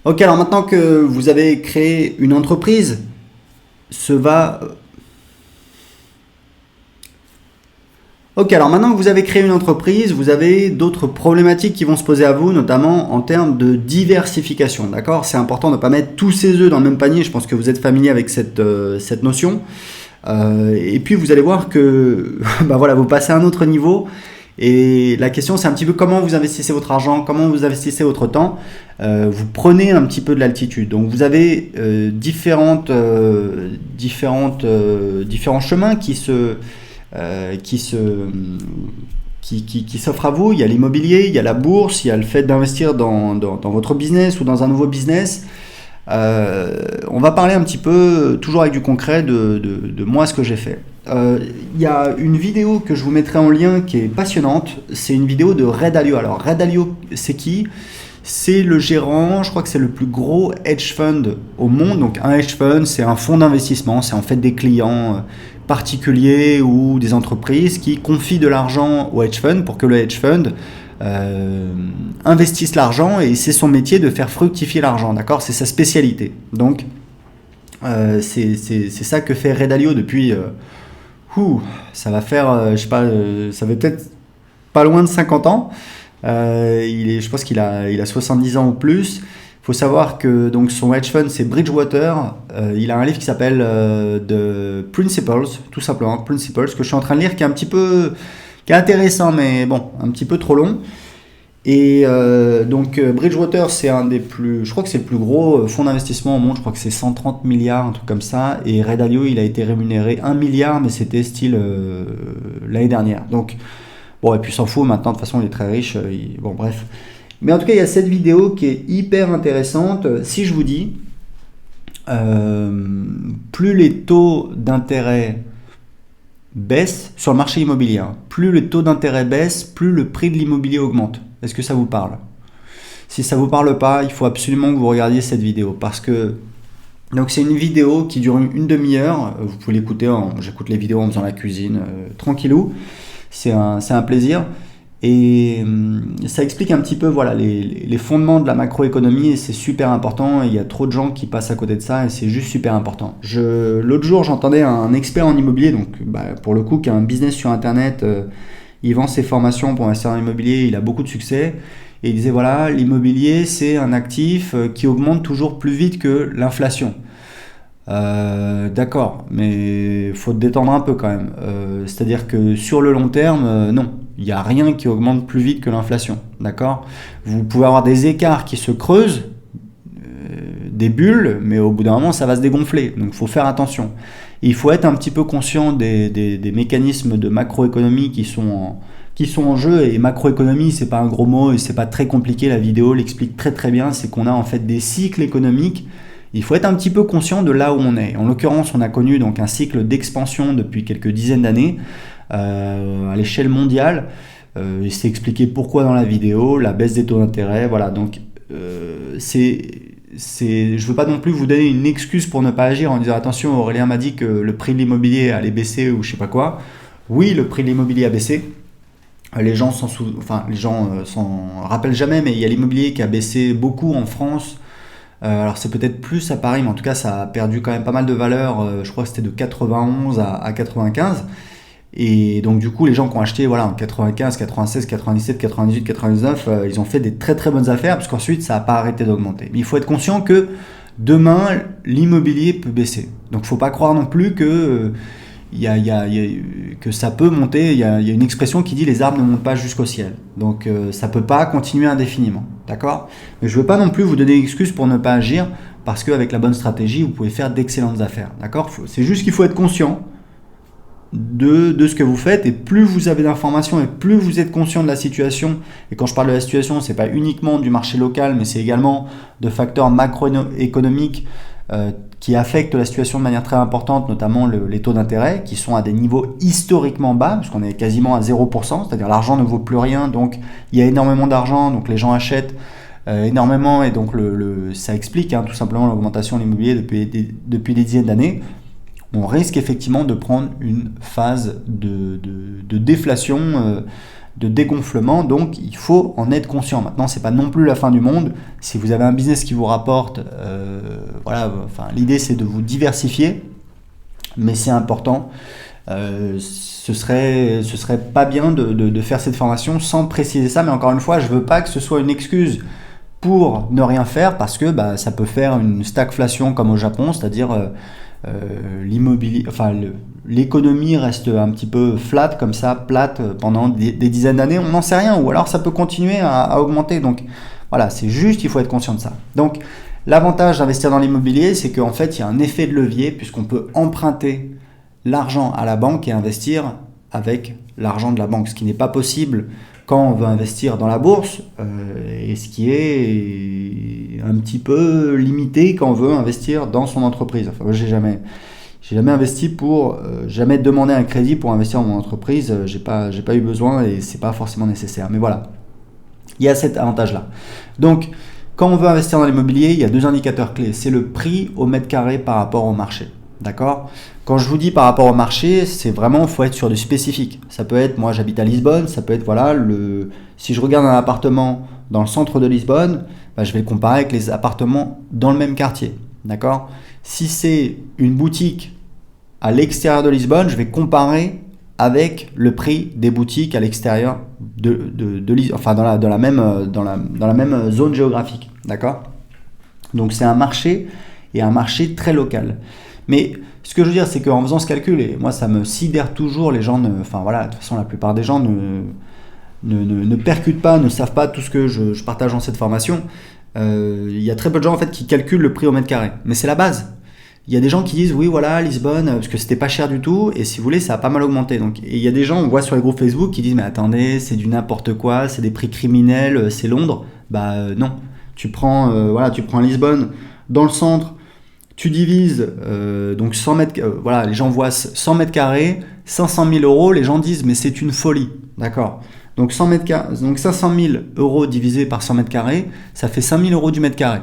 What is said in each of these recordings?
Ok, alors maintenant que vous avez créé une entreprise, ce va... Ok, alors maintenant que vous avez créé une entreprise, vous avez d'autres problématiques qui vont se poser à vous, notamment en termes de diversification, d'accord? C'est important de ne pas mettre tous ses œufs dans le même panier, je pense que vous êtes familier avec cette notion. Et puis vous allez voir que bah voilà, vous passez à un autre niveau. Et la question, c'est un petit peu comment vous investissez votre argent, comment vous investissez votre temps. Vous prenez un petit peu de l'altitude. Donc vous avez différents chemins qui se qui s'offrent à vous. Il y a l'immobilier, il y a la bourse, il y a le fait d'investir dans votre business ou dans un nouveau business. On va parler un petit peu, toujours avec du concret, de moi, ce que j'ai fait. Il y a une vidéo que je vous mettrai en lien qui est passionnante. C'est une vidéo de Ray Dalio. Alors, Ray Dalio, c'est qui? C'est le gérant, je crois que c'est le plus gros hedge fund au monde. Donc, un hedge fund, c'est un fonds d'investissement. C'est en fait des clients particuliers ou des entreprises qui confient de l'argent au hedge fund pour que le hedge fund investisse l'argent, et c'est son métier de faire fructifier l'argent, d'accord? C'est sa spécialité. Donc, c'est ça que fait Ray Dalio depuis... ça va faire, je sais pas, ça fait peut-être pas loin de 50 ans. Je pense qu'il a 70 ans ou plus. Il faut savoir que donc, son hedge fund, c'est Bridgewater. Il a un livre qui s'appelle The Principles, tout simplement, Principles, que je suis en train de lire, qui est intéressant, mais bon, un petit peu trop long. Et donc Bridgewater, c'est un des plus, je crois que c'est le plus gros fonds d'investissement au monde, je crois que c'est 130 milliards, un truc comme ça. Et Ray Dalio, il a été rémunéré 1 milliard, mais c'était style l'année dernière. Donc, bon, et puis il s'en fout maintenant, de toute façon, il est très riche. Bon, bref. Mais en tout cas, il y a cette vidéo qui est hyper intéressante. Si je vous dis, plus les taux d'intérêt baissent sur le marché immobilier, hein, plus les taux d'intérêt baissent, plus le prix de l'immobilier augmente. Est-ce que ça vous parle? Si ça vous parle pas, il faut absolument que vous regardiez cette vidéo, parce que donc c'est une vidéo qui dure une demi-heure. Vous pouvez l'écouter, j'écoute les vidéos en faisant la cuisine, tranquillou. C'est un plaisir. Et ça explique un petit peu voilà, les fondements de la macroéconomie, et c'est super important. Et il y a trop de gens qui passent à côté de ça, et c'est juste super important. L'autre jour, j'entendais un expert en immobilier, donc pour le coup, qui a un business sur Internet. Il vend ses formations pour investir dans l'immobilier, il a beaucoup de succès. Et il disait voilà, l'immobilier, c'est un actif qui augmente toujours plus vite que l'inflation. D'accord, mais il faut te détendre un peu quand même. C'est-à-dire que sur le long terme, non. Il n'y a rien qui augmente plus vite que l'inflation. D'accord? Vous pouvez avoir des écarts qui se creusent, des bulles, mais au bout d'un moment, ça va se dégonfler. Donc il faut faire attention. Il faut être un petit peu conscient des mécanismes de macroéconomie qui sont en jeu. Et macroéconomie, c'est pas un gros mot et c'est pas très compliqué. La vidéo l'explique très très bien. C'est qu'on a en fait des cycles économiques. Il faut être un petit peu conscient de là où on est. En l'occurrence, on a connu donc un cycle d'expansion depuis quelques dizaines d'années à l'échelle mondiale. Il s'est expliqué pourquoi dans la vidéo, la baisse des taux d'intérêt. Voilà, donc je veux pas non plus vous donner une excuse pour ne pas agir en disant attention, Aurélien m'a dit que le prix de l'immobilier allait baisser ou je sais pas quoi. Oui, le prix de l'immobilier a baissé. Les gens s'en rappellent jamais, mais il y a l'immobilier qui a baissé beaucoup en France. Alors c'est peut-être plus à Paris, mais en tout cas ça a perdu quand même pas mal de valeur. Je crois que c'était de 91 à 95. Et donc du coup les gens qui ont acheté voilà, en 95, 96, 97, 98, 99, ils ont fait des très très bonnes affaires, parce qu'ensuite ça n'a pas arrêté d'augmenter. Mais il faut être conscient que demain l'immobilier peut baisser. Donc il ne faut pas croire non plus que que ça peut monter. Il y a une expression qui dit les arbres ne montent pas jusqu'au ciel. Donc ça ne peut pas continuer indéfiniment. D'accord? Mais je ne veux pas non plus vous donner d'excuses pour ne pas agir, parce qu'avec la bonne stratégie, vous pouvez faire d'excellentes affaires. D'accord? C'est juste qu'il faut être conscient de ce que vous faites, et plus vous avez d'informations et plus vous êtes conscient de la situation. Et quand je parle de la situation, c'est pas uniquement du marché local, mais c'est également de facteurs macroéconomiques qui affectent la situation de manière très importante, notamment les taux d'intérêt qui sont à des niveaux historiquement bas, puisqu'on est quasiment à 0%, c'est-à-dire l'argent ne vaut plus rien, donc il y a énormément d'argent, donc les gens achètent énormément, et donc ça explique tout simplement l'augmentation de l'immobilier depuis des dizaines d'années. On risque effectivement de prendre une phase de déflation de dégonflement, donc il faut en être conscient. Maintenant, c'est pas non plus la fin du monde. Si vous avez un business qui vous rapporte, l'idée c'est de vous diversifier, mais c'est important. Ce serait pas bien de faire cette formation sans préciser ça, mais encore une fois, je veux pas que ce soit une excuse pour ne rien faire, parce que ça peut faire une stagflation comme au Japon, c'est-à-dire l'immobilier, l'économie reste un petit peu flat comme ça, plate pendant des dizaines d'années, on n'en sait rien, ou alors ça peut continuer à augmenter. Donc voilà, c'est juste, il faut être conscient de ça. Donc l'avantage d'investir dans l'immobilier, c'est qu'en fait il y a un effet de levier, puisqu'on peut emprunter l'argent à la banque et investir avec l'argent de la banque, ce qui n'est pas possible quand on veut investir dans la bourse, et ce qui est un petit peu limité quand on veut investir dans son entreprise. Enfin, moi, j'ai jamais investi jamais demandé un crédit pour investir dans mon entreprise. J'ai pas eu besoin et c'est pas forcément nécessaire. Mais voilà, il y a cet avantage-là. Donc, quand on veut investir dans l'immobilier, il y a 2 indicateurs clés. C'est le prix au mètre carré par rapport au marché. D'accord ? Quand je vous dis par rapport au marché, c'est vraiment, il faut être sur du spécifique. Ça peut être, moi j'habite à Lisbonne, ça peut être, si je regarde un appartement dans le centre de Lisbonne, je vais le comparer avec les appartements dans le même quartier. D'accord ? Si c'est une boutique à l'extérieur de Lisbonne, je vais comparer avec le prix des boutiques à l'extérieur de Lisbonne, enfin dans la même zone géographique. D'accord ? Donc c'est un marché, et un marché très local. Mais ce que je veux dire, c'est qu'en faisant ce calcul, et moi ça me sidère toujours, les gens de toute façon la plupart des gens ne percutent pas, ne savent pas tout ce que je partage dans cette formation. Il y a très peu de gens en fait qui calculent le prix au mètre carré, mais c'est la base. Il y a des gens qui disent oui voilà Lisbonne, parce que c'était pas cher du tout, et si vous voulez ça a pas mal augmenté. Et il y a des gens, on voit sur les groupes Facebook, qui disent mais attendez, c'est du n'importe quoi, c'est des prix criminels, c'est Londres. Non, tu prends Lisbonne dans le centre. Tu divises donc 100 mètres, les gens voient 100 mètres carrés, 500 000 euros, les gens disent mais c'est une folie, d'accord. Donc 500 000 euros divisé par 100 mètres carrés, ça fait 5 000 euros du mètre carré.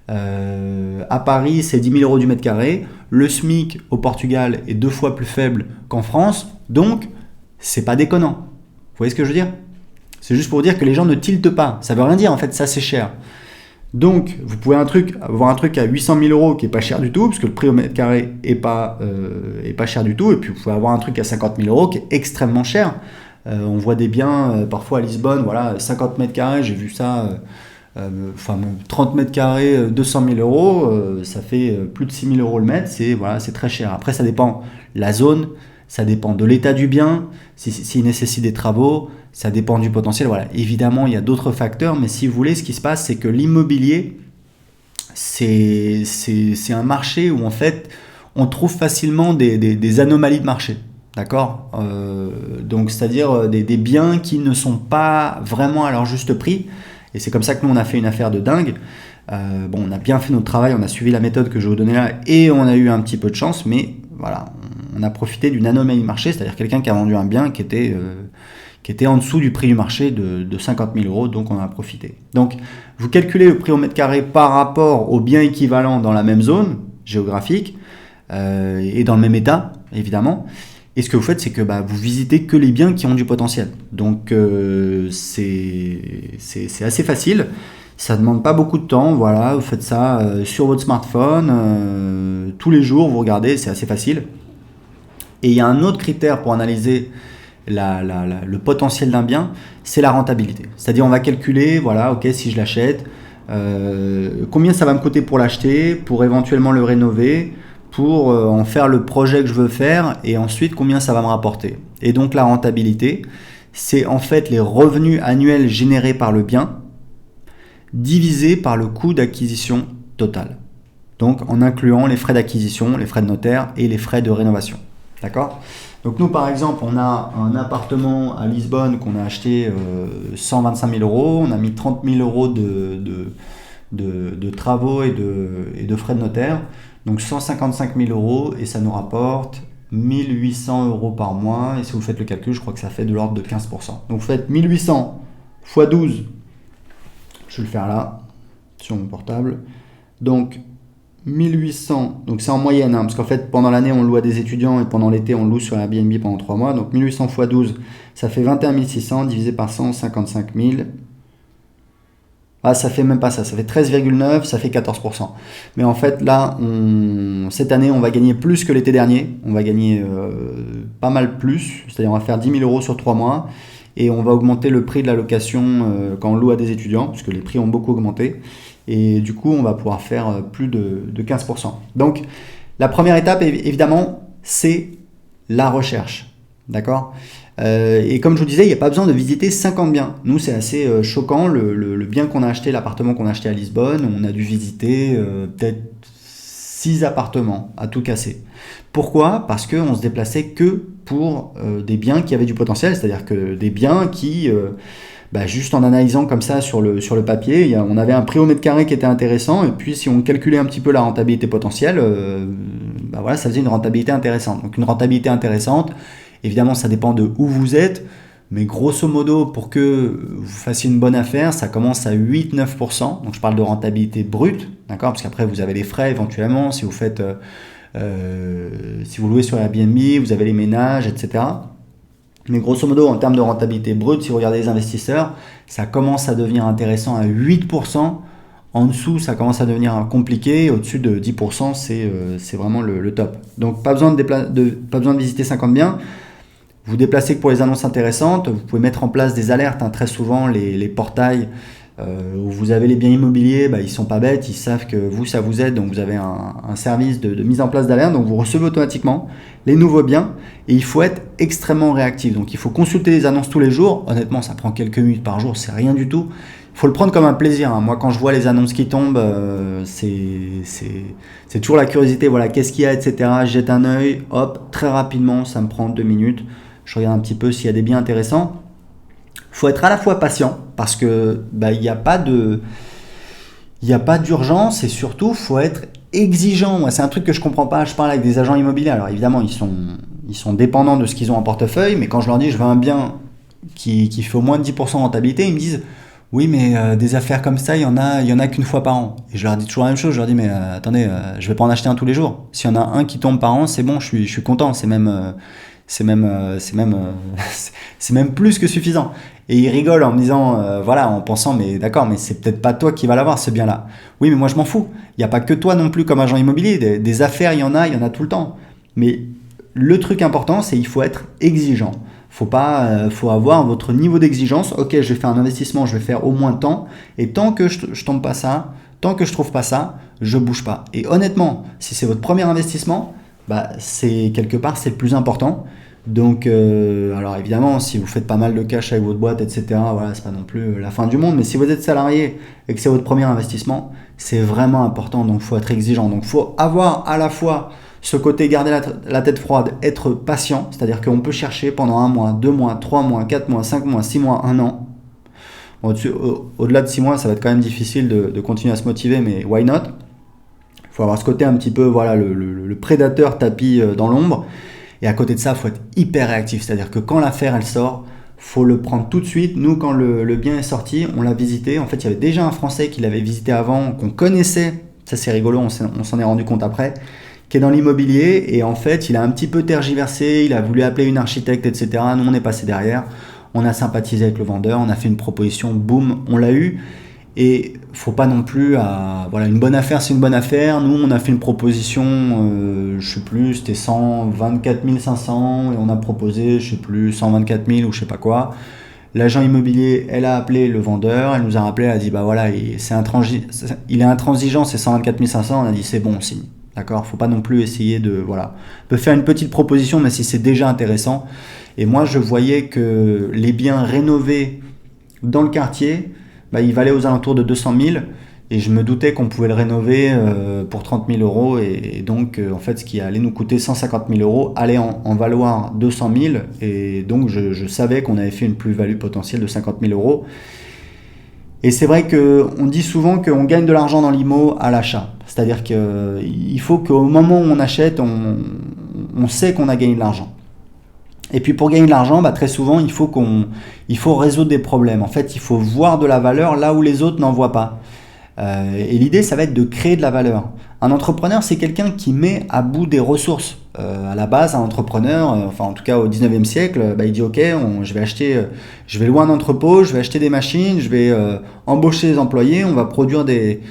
À Paris, c'est 10 000 euros du mètre carré. Le SMIC au Portugal est 2 fois plus faible qu'en France, donc c'est pas déconnant. Vous voyez ce que je veux dire ? C'est juste pour dire que les gens ne tiltent pas. Ça veut rien dire en fait, ça c'est cher. Donc, vous pouvez avoir un truc à 800 000 euros qui est pas cher du tout, parce que le prix au mètre carré est pas cher du tout. Et puis, vous pouvez avoir un truc à 50 000 euros qui est extrêmement cher. On voit des biens, parfois à Lisbonne, 50 mètres carrés, j'ai vu ça, 30 mètres carrés, 200 000 euros, ça fait plus de 6 000 euros le mètre, c'est très cher. Après, ça dépend de la zone, ça dépend de l'état du bien, s'il nécessite des travaux, ça dépend du potentiel. Voilà. Évidemment, il y a d'autres facteurs, mais si vous voulez, ce qui se passe, c'est que l'immobilier, c'est un marché où en fait, on trouve facilement des anomalies de marché. D'accord ? Donc, c'est-à-dire des biens qui ne sont pas vraiment à leur juste prix. Et c'est comme ça que nous, on a fait une affaire de dingue. On a bien fait notre travail, on a suivi la méthode que je vais vous donner là, et on a eu un petit peu de chance, mais voilà, on a profité d'une anomalie de marché, c'est-à-dire quelqu'un qui a vendu un bien qui était en dessous du prix du marché de 50 000 euros, donc on en a profité. Donc, vous calculez le prix au mètre carré par rapport aux biens équivalents dans la même zone géographique et dans le même état, évidemment. Et ce que vous faites, c'est que vous visitez que les biens qui ont du potentiel. Donc, c'est assez facile. Ça ne demande pas beaucoup de temps. Voilà, vous faites ça sur votre smartphone. Tous les jours, vous regardez, c'est assez facile. Et il y a un autre critère pour analyser le potentiel d'un bien, c'est la rentabilité. C'est-à-dire, on va calculer, si je l'achète, combien ça va me coûter pour l'acheter, pour éventuellement le rénover, pour en faire le projet que je veux faire, et ensuite combien ça va me rapporter. Et donc la rentabilité, c'est en fait les revenus annuels générés par le bien divisé par le coût d'acquisition total. Donc en incluant les frais d'acquisition, les frais de notaire et les frais de rénovation. D'accord ? Donc nous par exemple, on a un appartement à Lisbonne qu'on a acheté 125 000 euros, on a mis 30 000 euros de travaux et de frais de notaire. Donc 155 000 euros et ça nous rapporte 1800 euros par mois. Et si vous faites le calcul, je crois que ça fait de l'ordre de 15%. Donc vous faites 1800 x 12. Je vais le faire là, sur mon portable. Donc 1800, donc c'est en moyenne, hein, parce qu'en fait pendant l'année on loue à des étudiants et pendant l'été on loue sur Airbnb pendant 3 mois, donc 1800 x 12, ça fait 21 600 divisé par 100, 55 000. Ah, ça fait même pas ça, ça fait 13,9, ça fait 14%. Mais en fait là, cette année on va gagner plus que l'été dernier, on va gagner pas mal plus, c'est-à-dire on va faire 10 000 euros sur 3 mois, et on va augmenter le prix de la location quand on loue à des étudiants, parce que les prix ont beaucoup augmenté. Et du coup, on va pouvoir faire plus de 15%. Donc, la première étape, évidemment, c'est la recherche. D'accord ? Et comme je vous disais, il n'y a pas besoin de visiter 50 biens. Nous, c'est assez choquant. Le bien qu'on a acheté, l'appartement qu'on a acheté à Lisbonne, on a dû visiter peut-être 6 appartements à tout casser. Pourquoi ? Parce qu'on se déplaçait que pour des biens qui avaient du potentiel, c'est-à-dire que des biens qui... juste en analysant comme ça sur le papier, on avait un prix au mètre carré qui était intéressant, et puis si on calculait un petit peu la rentabilité potentielle, ça faisait une rentabilité intéressante. Donc une rentabilité intéressante, évidemment ça dépend de où vous êtes, mais grosso modo pour que vous fassiez une bonne affaire, ça commence à 8-9%, donc je parle de rentabilité brute, d'accord, parce qu'après vous avez les frais éventuellement, si vous faites, si vous louez sur Airbnb, vous avez les ménages, etc. Mais grosso modo, en termes de rentabilité brute, si vous regardez les investisseurs, ça commence à devenir intéressant à 8%. En dessous, ça commence à devenir compliqué. Au-dessus de 10%, c'est vraiment le top. Donc, pas besoin de visiter 50 biens. Vous déplacez que pour les annonces intéressantes. Vous pouvez mettre en place des alertes. Très souvent, les portails où vous avez les biens immobiliers, ils sont pas bêtes. Ils savent que vous, ça vous aide. Donc, vous avez un service de mise en place d'alerte. Donc, vous recevez automatiquement les nouveaux biens. Et il faut être extrêmement réactif. Donc, il faut consulter les annonces tous les jours. Honnêtement, ça prend quelques minutes par jour. C'est rien du tout. Il faut le prendre comme un plaisir. Moi, quand je vois les annonces qui tombent, c'est toujours la curiosité. Voilà, qu'est-ce qu'il y a, etc. Je jette un œil. Hop, très rapidement, ça me prend 2 minutes. Je regarde un petit peu s'il y a des biens intéressants. Il faut être à la fois patient parce que il n'y a pas d'urgence, et surtout, il faut être exigeant. Moi, c'est un truc que je comprends pas. Je parle avec des agents immobiliers. Alors évidemment, ils sont dépendants de ce qu'ils ont en portefeuille, mais quand je leur dis je veux un bien qui fait au moins 10% de rentabilité, ils me disent oui, mais des affaires comme ça, il y en a qu'une fois par an. Et je leur dis toujours la même chose. Je leur dis mais attendez, je vais pas en acheter un tous les jours. S'il y en a un qui tombe par an, c'est bon, je suis content. C'est même plus que suffisant. Et ils rigolent en me disant, en pensant, mais d'accord, mais c'est peut-être pas toi qui va l'avoir ce bien-là. Oui, mais moi je m'en fous. Il n'y a pas que toi non plus comme agent immobilier. Des affaires, il y en a tout le temps. Mais le truc important, c'est qu'il faut être exigeant. Faut avoir votre niveau d'exigence. Ok, je vais faire un investissement, je vais faire au moins tant. Et tant que je tombe pas ça, tant que je trouve pas ça, je bouge pas. Et honnêtement, si c'est votre premier investissement, c'est quelque part c'est le plus important. Donc, alors évidemment, si vous faites pas mal de cash avec votre boîte, etc., c'est pas non plus la fin du monde. Mais si vous êtes salarié et que c'est votre premier investissement, c'est vraiment important. Donc, faut être exigeant. Donc, faut avoir à la fois ce côté garder la tête froide, être patient, c'est-à-dire qu'on peut chercher pendant 1 mois, 2 mois, 3 mois, 4 mois, 5 mois, 6 mois, 1 an. Au-delà de 6 mois, ça va être quand même difficile de continuer à se motiver, mais why not ? Il faut avoir ce côté un petit peu, le prédateur tapis dans l'ombre. Et à côté de ça, il faut être hyper réactif. C'est-à-dire que quand l'affaire, elle sort, faut le prendre tout de suite. Nous, quand le bien est sorti, on l'a visité. En fait, il y avait déjà un Français qui l'avait visité avant, qu'on connaissait. Ça, c'est rigolo, on s'en est rendu compte après. Qui est dans l'immobilier. Et en fait, il a un petit peu tergiversé. Il a voulu appeler une architecte, etc. Nous, on est passé derrière. On a sympathisé avec le vendeur. On a fait une proposition. Boum, on l'a eu. Et faut pas non plus une bonne affaire, c'est une bonne affaire. Nous, on a fait une proposition, je sais plus, c'était 124 500 et on a proposé, je sais plus, 124 000 ou je sais pas quoi. L'agent immobilier, elle a appelé le vendeur, elle nous a rappelé, elle a dit il est intransigeant, c'est 124 500. On a dit c'est bon, on signe. D'accord, faut pas non plus essayer on peut faire une petite proposition, mais si c'est déjà intéressant. Et moi, je voyais que les biens rénovés dans le quartier, il valait aux alentours de 200 000 et je me doutais qu'on pouvait le rénover pour 30 000 euros et donc en fait ce qui allait nous coûter 150 000 euros allait en valoir 200 000 et donc je savais qu'on avait fait une plus-value potentielle de 50 000 euros. Et c'est vrai qu'on dit souvent qu'on gagne de l'argent dans l'IMO à l'achat, c'est-à-dire qu'il faut qu'au moment où on achète, on sait qu'on a gagné de l'argent. Et puis pour gagner de l'argent, très souvent, il faut résoudre des problèmes. En fait, il faut voir de la valeur là où les autres n'en voient pas. Et l'idée, ça va être de créer de la valeur. Un entrepreneur, c'est quelqu'un qui met à bout des ressources. À la base, un entrepreneur, enfin en tout cas au 19e siècle, il dit ok, je vais louer un entrepôt, je vais acheter des machines, je vais embaucher des employés, on va produire des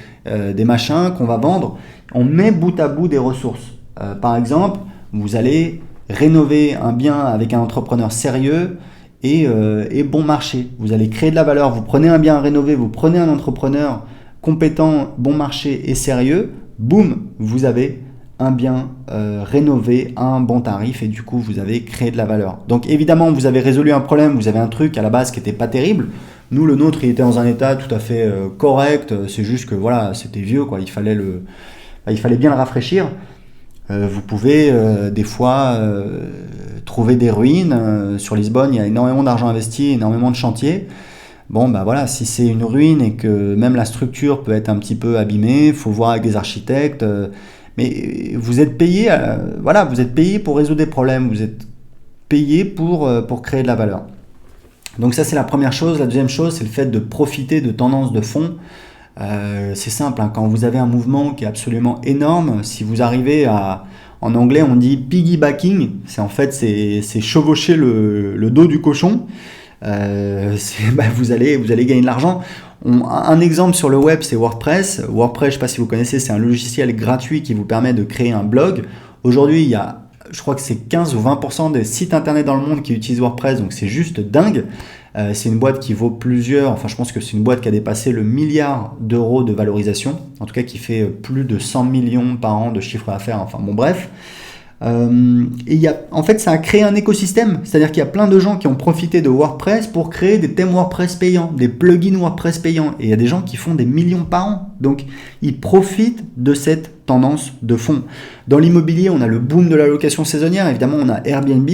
machins qu'on va vendre. On met bout à bout des ressources. Par exemple, vous allez rénover un bien avec un entrepreneur sérieux et bon marché. Vous allez créer de la valeur, vous prenez un bien à rénover, vous prenez un entrepreneur compétent, bon marché et sérieux, boum, vous avez un bien rénové à un bon tarif et du coup vous avez créé de la valeur. Donc évidemment vous avez résolu un problème, vous avez un truc à la base qui n'était pas terrible. Nous le nôtre il était dans un état tout à fait correct, c'est juste que voilà c'était vieux quoi, il fallait bien le rafraîchir. Vous pouvez des fois trouver des ruines. Sur Lisbonne il y a énormément d'argent investi, énormément de chantiers. Bon bah voilà, si c'est une ruine et que même la structure peut être un petit peu abîmée, il faut voir avec des architectes, mais vous êtes payé, vous êtes payé pour résoudre des problèmes, vous êtes payé pour créer de la valeur. Donc ça c'est la première chose. La deuxième chose c'est le fait de profiter de tendances de fond. C'est simple, hein, quand vous avez un mouvement qui est absolument énorme, si vous arrivez en anglais on dit piggybacking, c'est chevaucher le dos du cochon. Vous allez gagner de l'argent. Un exemple sur le web, c'est WordPress. WordPress, je ne sais pas si vous connaissez, c'est un logiciel gratuit qui vous permet de créer un blog. Aujourd'hui, il y a, je crois que c'est 15 ou 20% des sites internet dans le monde qui utilisent WordPress, donc c'est juste dingue. C'est une boîte qui vaut je pense que c'est une boîte qui a dépassé le milliard d'euros de valorisation, en tout cas qui fait plus de 100 millions par an de chiffre d'affaires, enfin bon bref. Et ça a créé un écosystème, c'est-à-dire qu'il y a plein de gens qui ont profité de WordPress pour créer des thèmes WordPress payants, des plugins WordPress payants, et il y a des gens qui font des millions par an, donc ils profitent de cette tendance de fond. Dans l'immobilier, on a le boom de la location saisonnière, évidemment on a Airbnb.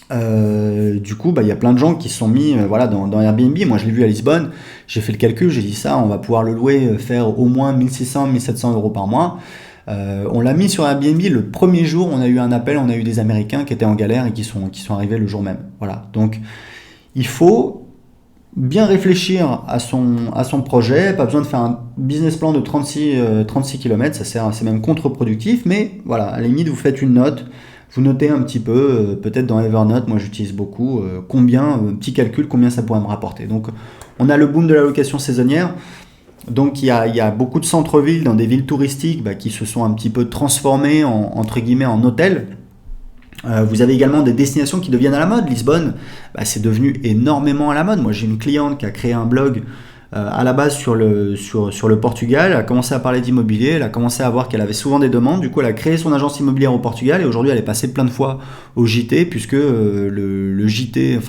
Du coup, il y a plein de gens qui se sont mis dans Airbnb. Moi, je l'ai vu à Lisbonne. J'ai fait le calcul, j'ai dit ça, on va pouvoir le louer, faire au moins 1600-1700 euros par mois. On l'a mis sur Airbnb. Le premier jour, on a eu un appel, on a eu des Américains qui étaient en galère et qui sont arrivés le jour même. Voilà. Donc, il faut bien réfléchir à son projet. Pas besoin de faire un business plan de 36 km, c'est même contre-productif. Mais voilà, à la limite, vous faites une note. Vous notez un petit peu, peut-être dans Evernote, moi j'utilise beaucoup, petit calcul, combien ça pourrait me rapporter. Donc on a le boom de la location saisonnière, donc il y a beaucoup de centres-villes dans des villes touristiques qui se sont un petit peu transformées entre guillemets en hôtels. Vous avez également des destinations qui deviennent à la mode. Lisbonne, c'est devenu énormément à la mode. Moi j'ai une cliente qui a créé un blog à la base sur le Portugal, elle a commencé à parler d'immobilier, elle a commencé à voir qu'elle avait souvent des demandes, du coup elle a créé son agence immobilière au Portugal et aujourd'hui elle est passée plein de fois au JT puisque le JT,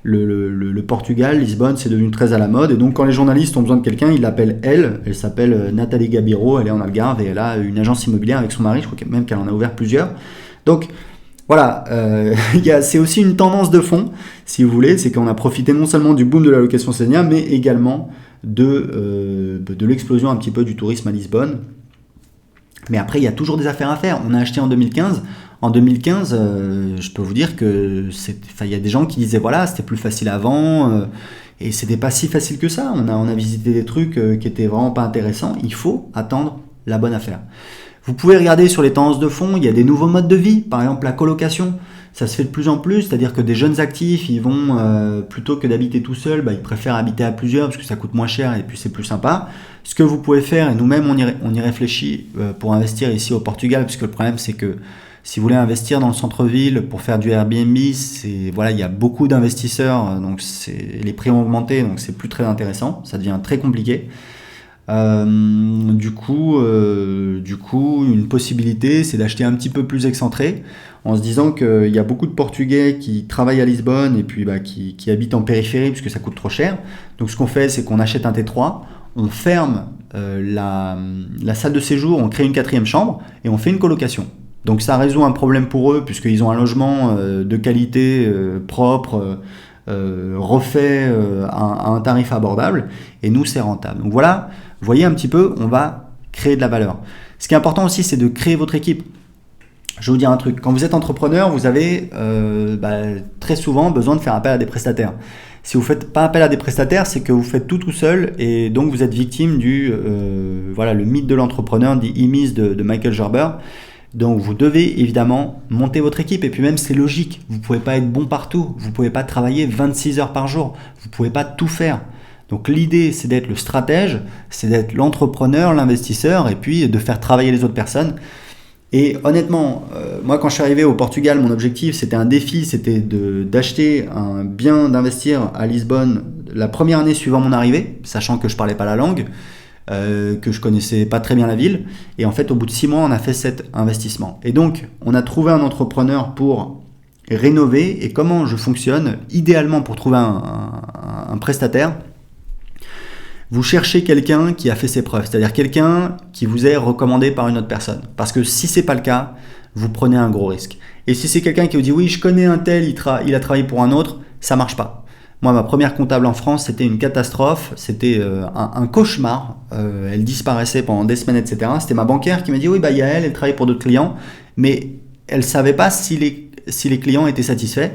le Portugal, Lisbonne, c'est devenu très à la mode et donc quand les journalistes ont besoin de quelqu'un, ils l'appellent elle s'appelle Nathalie Gabiro, elle est en Algarve et elle a une agence immobilière avec son mari, je crois même qu'elle en a ouvert plusieurs. Donc voilà, c'est aussi une tendance de fond, si vous voulez, c'est qu'on a profité non seulement du boom de la location saisonnière, mais également de l'explosion un petit peu du tourisme à Lisbonne. Mais après, il y a toujours des affaires à faire. On a acheté en 2015. En 2015, je peux vous dire que il y a des gens qui disaient voilà, c'était plus facile avant, et c'était pas si facile que ça. On a visité des trucs qui étaient vraiment pas intéressants. Il faut attendre la bonne affaire. Vous pouvez regarder sur les tendances de fond, il y a des nouveaux modes de vie, par exemple la colocation, ça se fait de plus en plus, c'est-à-dire que des jeunes actifs, ils vont, plutôt que d'habiter tout seul, ils préfèrent habiter à plusieurs parce que ça coûte moins cher et puis c'est plus sympa. Ce que vous pouvez faire, et nous-mêmes on y réfléchit pour investir ici au Portugal, puisque le problème c'est que si vous voulez investir dans le centre-ville pour faire du Airbnb, il y a beaucoup d'investisseurs, donc les prix ont augmenté, donc c'est plus très intéressant, ça devient très compliqué. Du coup, une possibilité, c'est d'acheter un petit peu plus excentré, en se disant qu'il y a beaucoup de Portugais qui travaillent à Lisbonne et puis qui habitent en périphérie parce que ça coûte trop cher. Donc ce qu'on fait, c'est qu'on achète un T3, on ferme la salle de séjour, on crée une 4e chambre et on fait une colocation. Donc ça résout un problème pour eux puisqu'ils ont un logement de qualité, propre, refait à un tarif abordable et nous c'est rentable. Donc voilà, vous voyez un petit peu, on va créer de la valeur. Ce qui est important aussi, c'est de créer votre équipe. Je vais vous dire un truc, quand vous êtes entrepreneur, vous avez très souvent besoin de faire appel à des prestataires. Si vous faites pas appel à des prestataires, c'est que vous faites tout seul et donc vous êtes victime du le mythe de l'entrepreneur, dit e-myth de Michael Gerber. Donc vous devez évidemment monter votre équipe et puis même c'est logique, vous pouvez pas être bon partout, vous pouvez pas travailler 26 heures par jour, vous pouvez pas tout faire. Donc l'idée c'est d'être le stratège, c'est d'être l'entrepreneur, l'investisseur et puis de faire travailler les autres personnes. Et honnêtement, moi quand je suis arrivé au Portugal, mon objectif c'était un défi, c'était d'acheter un bien d'investir à Lisbonne la première année suivant mon arrivée, sachant que je parlais pas la langue, que je connaissais pas très bien la ville. Et en fait, au bout de 6 mois, on a fait cet investissement. Et donc, on a trouvé un entrepreneur pour rénover. Et comment je fonctionne, idéalement pour trouver un prestataire, vous cherchez quelqu'un qui a fait ses preuves, c'est-à-dire quelqu'un qui vous est recommandé par une autre personne. Parce que si c'est pas le cas, vous prenez un gros risque. Et si c'est quelqu'un qui vous dit oui, je connais un tel, il a travaillé pour un autre, ça marche pas. Moi, ma première comptable en France, c'était une catastrophe, c'était un cauchemar. Elle disparaissait pendant des semaines, etc. C'était ma banquière qui m'a dit oui, bah Yael, elle travaille pour d'autres clients, mais elle savait pas si les clients étaient satisfaits.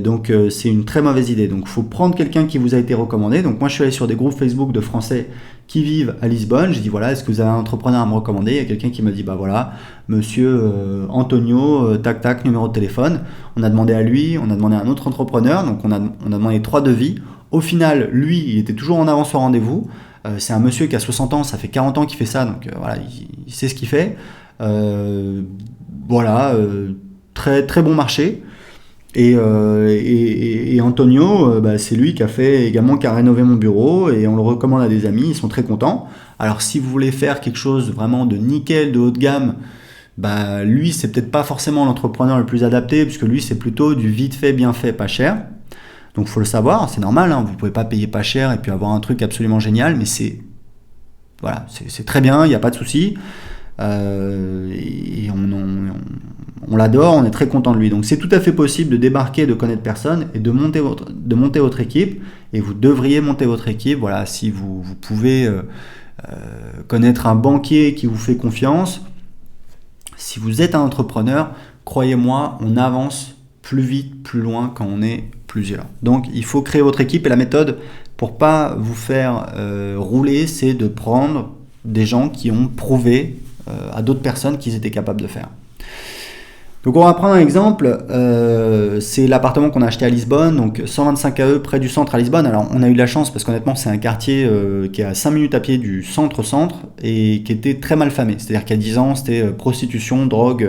Donc c'est une très mauvaise idée. Donc il faut prendre quelqu'un qui vous a été recommandé. Donc moi je suis allé sur des groupes Facebook de Français qui vivent à Lisbonne. J'ai dit voilà, est-ce que vous avez un entrepreneur à me recommander? Il y a quelqu'un qui m'a dit bah voilà, monsieur Antonio, tac tac, numéro de téléphone. On a demandé à lui, on a demandé à un autre entrepreneur. Donc on a demandé 3 devis. Au final, lui, il était toujours en avance au rendez-vous. C'est un monsieur qui a 60 ans, ça fait 40 ans qu'il fait ça. Donc voilà, il sait ce qu'il fait. Très très bon marché. Et Antonio, c'est lui qui a rénové mon bureau et on le recommande à des amis, ils sont très contents. Alors si vous voulez faire quelque chose vraiment de nickel, de haut de gamme, lui c'est peut-être pas forcément l'entrepreneur le plus adapté puisque lui c'est plutôt du vite fait, bien fait, pas cher. Donc il faut le savoir, c'est normal, hein, vous pouvez pas payer pas cher et puis avoir un truc absolument génial, mais c'est très bien, il n'y a pas de souci. Et on l'adore, on est très content de lui. Donc c'est tout à fait possible de débarquer, de connaître personne et de monter votre équipe. Et vous devriez monter votre équipe. Voilà, si vous pouvez connaître un banquier qui vous fait confiance. Si vous êtes un entrepreneur, croyez-moi, on avance plus vite, plus loin quand on est plusieurs. Donc il faut créer votre équipe et la méthode pour pas vous faire rouler, c'est de prendre des gens qui ont prouvé à d'autres personnes qu'ils étaient capables de faire. Donc on va prendre un exemple, c'est l'appartement qu'on a acheté à Lisbonne, donc 125 AE près du centre à Lisbonne. Alors on a eu de la chance parce qu'honnêtement c'est un quartier qui est à 5 minutes à pied du centre-centre et qui était très mal famé. C'est-à-dire qu'il y a 10 ans c'était prostitution, drogue,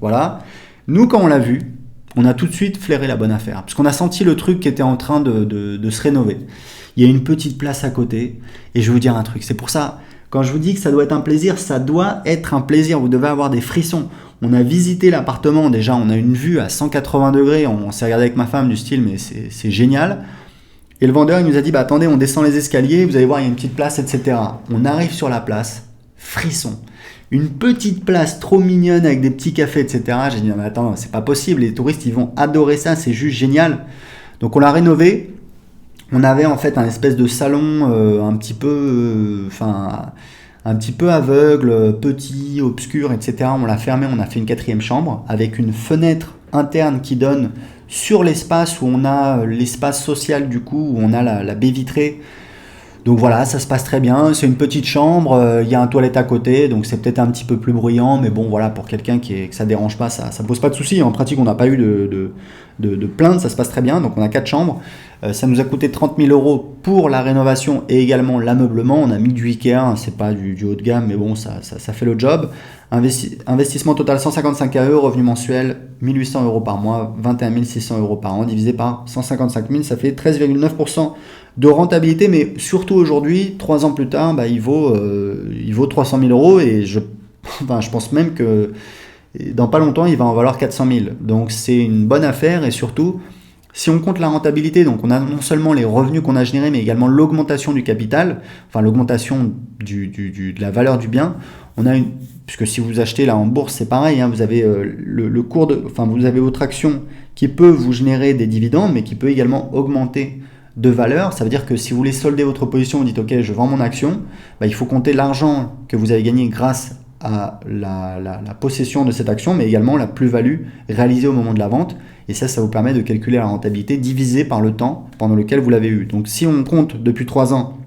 voilà. Nous quand on l'a vu, on a tout de suite flairé la bonne affaire parce qu'on a senti le truc qui était en train de se rénover. Il y a une petite place à côté et je vais vous dire un truc, c'est pour ça... Quand je vous dis que ça doit être un plaisir, ça doit être un plaisir. Vous devez avoir des frissons. On a visité l'appartement, déjà on a une vue à 180 degrés. On s'est regardé avec ma femme du style, mais c'est génial. Et le vendeur il nous a dit, attendez, on descend les escaliers, vous allez voir, il y a une petite place, etc. On arrive sur la place, frisson. Une petite place trop mignonne avec des petits cafés, etc. J'ai dit, non mais attends, c'est pas possible, les touristes ils vont adorer ça, c'est juste génial. Donc on l'a rénové. On avait en fait un espèce de salon un petit peu aveugle, petit, obscur, etc. On l'a fermé, on a fait une 4e chambre avec une fenêtre interne qui donne sur l'espace où on a l'espace social du coup, où on a la baie vitrée. Donc voilà, ça se passe très bien, c'est une petite chambre, il y a un toilette à côté, donc c'est peut-être un petit peu plus bruyant, mais bon voilà, pour quelqu'un que ça dérange pas, ça pose pas de soucis. En pratique, on n'a pas eu de plainte, ça se passe très bien, donc on a 4 chambres. Ça nous a coûté 30 000 € pour la rénovation et également l'ameublement. On a mis du Ikea, hein, c'est pas du haut de gamme, mais bon, ça fait le job. Investissement total 155 AE, revenu mensuel 1800 € par mois, 21 600 € par an, divisé par 155 000, ça fait 13,9% de rentabilité. Mais surtout aujourd'hui, 3 ans plus tard, il vaut 300 000 € et je pense même que dans pas longtemps, il va en valoir 400 000. Donc c'est une bonne affaire et surtout, si on compte la rentabilité, donc on a non seulement les revenus qu'on a générés, mais également l'augmentation du capital, enfin l'augmentation de la valeur du bien. Puisque si vous achetez là en bourse, c'est pareil, hein, vous avez le cours vous avez votre action qui peut vous générer des dividendes, mais qui peut également augmenter de valeur. Ça veut dire que si vous voulez solder votre position, vous dites ok, je vends mon action, il faut compter l'argent que vous avez gagné grâce à la possession de cette action, mais également la plus-value réalisée au moment de la vente. Et ça vous permet de calculer la rentabilité divisée par le temps pendant lequel vous l'avez eu. Donc si on compte depuis 3 ans,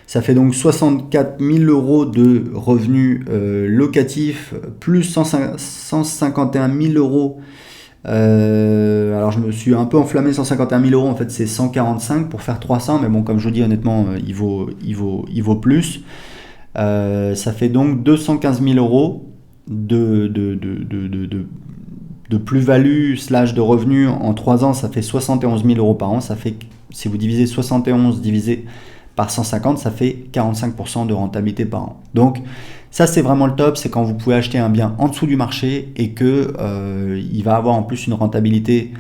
ça fait donc 64 000 euros de revenus locatifs, plus 151 000 euros. Alors je me suis un peu enflammé, 151 000 euros, en fait c'est 145 pour faire 300, mais bon, comme je vous dis honnêtement, il vaut plus. Ça fait donc 215 000 euros de plus-value / de revenus en 3 ans. Ça fait 71 000 euros par an. Ça fait, si vous divisez 71 divisé par 150, ça fait 45% de rentabilité par an. Donc ça c'est vraiment le top, c'est quand vous pouvez acheter un bien en dessous du marché et que il va avoir en plus une rentabilité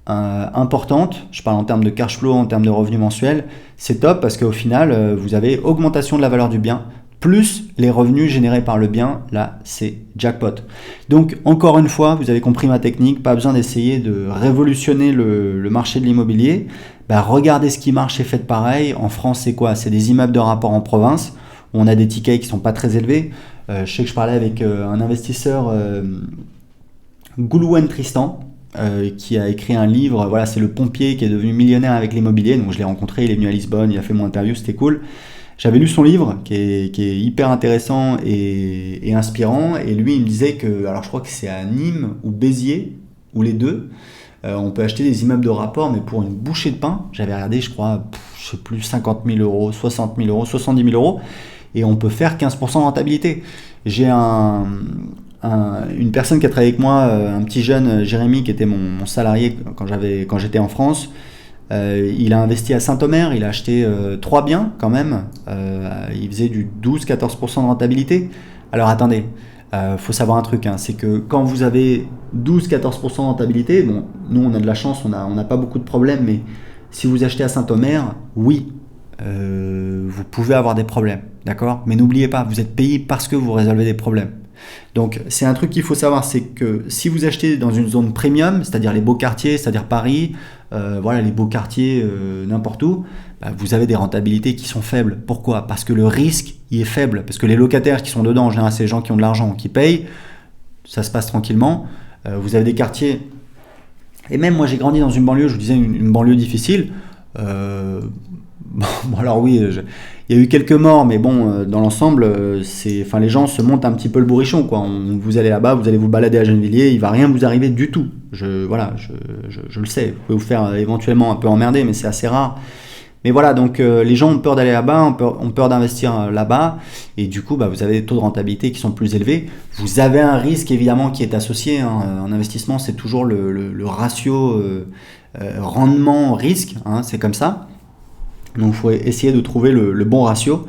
importante. Je parle en termes de cash flow, en termes de revenus mensuels. C'est top parce qu'au final vous avez augmentation de la valeur du bien plus les revenus générés par le bien. Là c'est jackpot. Donc encore une fois, vous avez compris ma technique, pas besoin d'essayer de révolutionner le marché de l'immobilier. Regardez ce qui marche et faites pareil. En France, c'est quoi? C'est des immeubles de rapport en province où on a des tickets qui sont pas très élevés. Je sais que je parlais avec un investisseur, Goulouen Tristan, qui a écrit un livre. Voilà, c'est le pompier qui est devenu millionnaire avec l'immobilier. Donc je l'ai rencontré, il est venu à Lisbonne, il a fait mon interview, c'était cool. J'avais lu son livre qui est hyper intéressant et inspirant. Et lui, il me disait que, alors je crois que c'est à Nîmes ou Béziers, ou les deux, on peut acheter des immeubles de rapport, mais pour une bouchée de pain, j'avais regardé, je crois, je sais plus, 50 000 euros, 60 000 euros, 70 000 euros, et on peut faire 15% de rentabilité. J'ai une personne qui a travaillé avec moi, un petit jeune, Jérémy, qui était mon salarié quand j'étais en France. Il a investi à Saint-Omer, il a acheté 3 biens quand même, il faisait du 12-14% de rentabilité. Alors attendez, faut savoir un truc, c'est que quand vous avez 12-14% de rentabilité, bon, nous on a de la chance, on n'a pas beaucoup de problèmes, mais si vous achetez à Saint-Omer, oui, vous pouvez avoir des problèmes, d'accord? Mais n'oubliez pas, vous êtes payé parce que vous résolvez des problèmes. Donc c'est un truc qu'il faut savoir, c'est que si vous achetez dans une zone premium, c'est-à-dire les beaux quartiers, c'est-à-dire Paris, voilà, les beaux quartiers n'importe où, vous avez des rentabilités qui sont faibles. Pourquoi? Parce que le risque il est faible, parce que les locataires qui sont dedans, en général c'est les gens qui ont de l'argent, qui payent, ça se passe tranquillement. Vous avez des quartiers, et même moi j'ai grandi dans une banlieue, je vous disais une banlieue difficile. Bon alors oui, il y a eu quelques morts, mais bon, dans l'ensemble, les gens se montent un petit peu le bourrichon, quoi. Vous allez là-bas, vous allez vous balader à Gennevilliers, il va rien vous arriver du tout. Je le sais. Vous pouvez vous faire éventuellement un peu emmerder, mais c'est assez rare. Mais voilà, donc les gens ont peur d'aller là-bas, ont peur d'investir là-bas, et du coup, vous avez des taux de rentabilité qui sont plus élevés. Vous avez un risque évidemment qui est associé. En investissement, c'est toujours le ratio rendement-risque, c'est comme ça. Donc il faut essayer de trouver le bon ratio.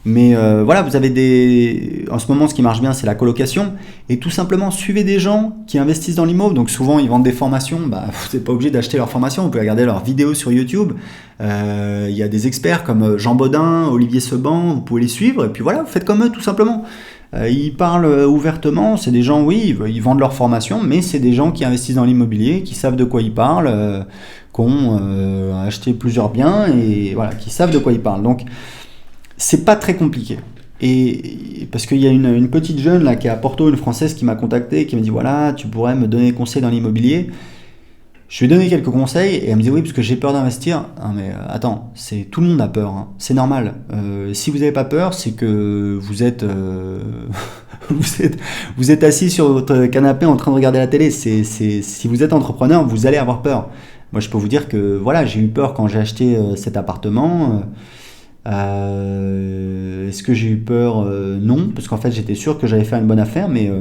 Mais voilà, vous avez en ce moment, ce qui marche bien, c'est la colocation. Et tout simplement, suivez des gens qui investissent dans l'immobilier. Donc souvent, ils vendent des formations. Vous n'êtes pas obligé d'acheter leurs formations. Vous pouvez regarder leurs vidéos sur YouTube. Il y a des experts comme Jean Bodin, Olivier Seban. Vous pouvez les suivre. Et puis voilà, vous faites comme eux, tout simplement. Ils parlent ouvertement. C'est des gens, oui, ils vendent leurs formations. Mais c'est des gens qui investissent dans l'immobilier, qui savent de quoi ils parlent, qui ont acheté plusieurs biens et voilà, qui savent de quoi ils parlent. Donc, c'est pas très compliqué. Et parce qu'il y a une petite jeune là qui est à Porto, une Française qui m'a contacté, qui m'a dit voilà, tu pourrais me donner des conseils dans l'immobilier. Je lui ai donné quelques conseils et elle me dit oui, parce que j'ai peur d'investir. Ah, mais attends, tout le monde a peur, c'est normal. Si vous n'avez pas peur, c'est que vous êtes vous êtes assis sur votre canapé en train de regarder la télé. Si vous êtes entrepreneur, vous allez avoir peur. Moi, je peux vous dire que voilà, j'ai eu peur quand j'ai acheté cet appartement. Est-ce que j'ai eu peur? Non, parce qu'en fait j'étais sûr que j'allais faire une bonne affaire, mais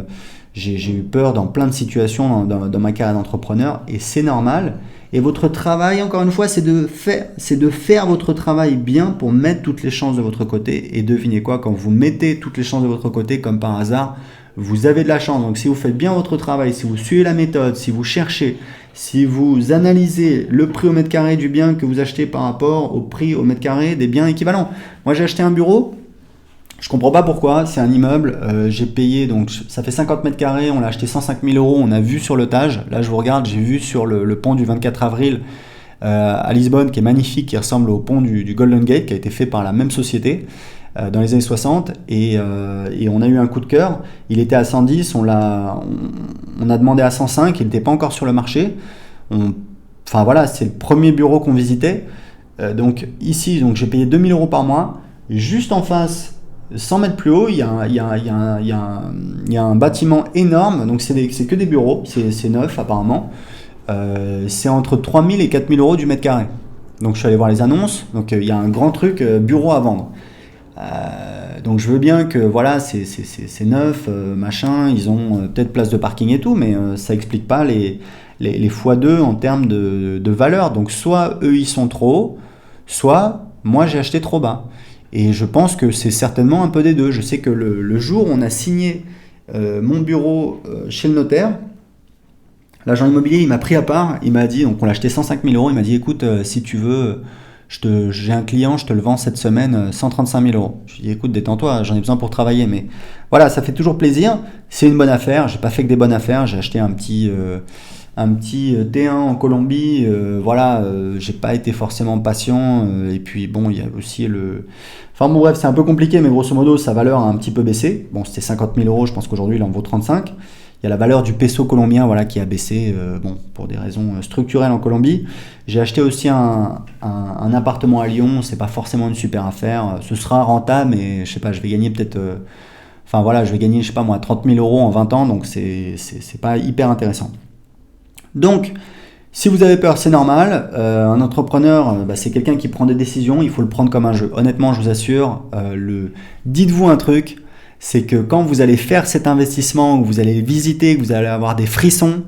j'ai eu peur dans plein de situations dans ma carrière d'entrepreneur, et c'est normal. Et votre travail, encore une fois, c'est de faire votre travail bien pour mettre toutes les chances de votre côté. Et devinez quoi, quand vous mettez toutes les chances de votre côté, comme par hasard, vous avez de la chance. Donc si vous faites bien votre travail, si vous suivez la méthode, si vous cherchez, si vous analysez le prix au mètre carré du bien que vous achetez par rapport au prix au mètre carré des biens équivalents. Moi, j'ai acheté un bureau, je comprends pas pourquoi, c'est un immeuble, j'ai payé, donc ça fait 50 mètres carrés, on l'a acheté 105 000 euros, on a vu sur le Tage, là je vous regarde, j'ai vu sur le pont du 24 avril à Lisbonne, qui est magnifique, qui ressemble au pont du Golden Gate, qui a été fait par la même société. dans les années 60 et on a eu un coup de cœur. Il était à 110, on a demandé à 105, il n'était pas encore sur le marché. Enfin voilà, c'est le premier bureau qu'on visitait. Donc ici, donc, j'ai payé 2000 euros par mois. Juste en face, 100 mètres plus haut, il y a un bâtiment énorme. Donc c'est que des bureaux, c'est neuf apparemment. C'est entre 3000 et 4000 euros du mètre carré. Donc je suis allé voir les annonces. Donc il y a un grand truc bureau à vendre. Donc je veux bien que voilà, c'est neuf, machin. Ils ont peut-être place de parking et tout, mais ça explique pas les x2 en termes de valeur. Donc soit eux ils sont trop hauts, soit moi j'ai acheté trop bas. Et je pense que c'est certainement un peu des deux. Je sais que le jour où on a signé mon bureau chez le notaire, l'agent immobilier il m'a pris à part, il m'a dit, donc on l'a acheté 105 000 euros, il m'a dit écoute, si tu veux, j'ai un client, je te le vends cette semaine 135 000 euros. Je lui ai dit écoute, détends-toi, j'en ai besoin pour travailler, mais voilà, ça fait toujours plaisir, c'est une bonne affaire, j'ai pas fait que des bonnes affaires, j'ai acheté un petit T1 en Colombie, voilà, j'ai pas été forcément patient, et puis bon, il y a aussi Enfin bon bref, c'est un peu compliqué, mais grosso modo, sa valeur a un petit peu baissé. Bon, c'était 50 000 euros, je pense qu'aujourd'hui, il en vaut 35. Il y a la valeur du peso colombien voilà, qui a baissé bon, pour des raisons structurelles en Colombie. J'ai acheté aussi un appartement à Lyon, c'est pas forcément une super affaire. Ce sera rentable, mais je sais pas, je vais gagner peut-être... Enfin voilà, je vais gagner, je sais pas moi, 30 000 euros en 20 ans, donc c'est pas hyper intéressant. Donc, si vous avez peur, c'est normal. Un entrepreneur, c'est quelqu'un qui prend des décisions, il faut le prendre comme un jeu. Honnêtement, je vous assure, dites-vous un truc, c'est que quand vous allez faire cet investissement, que vous allez visiter, que vous allez avoir des frissons,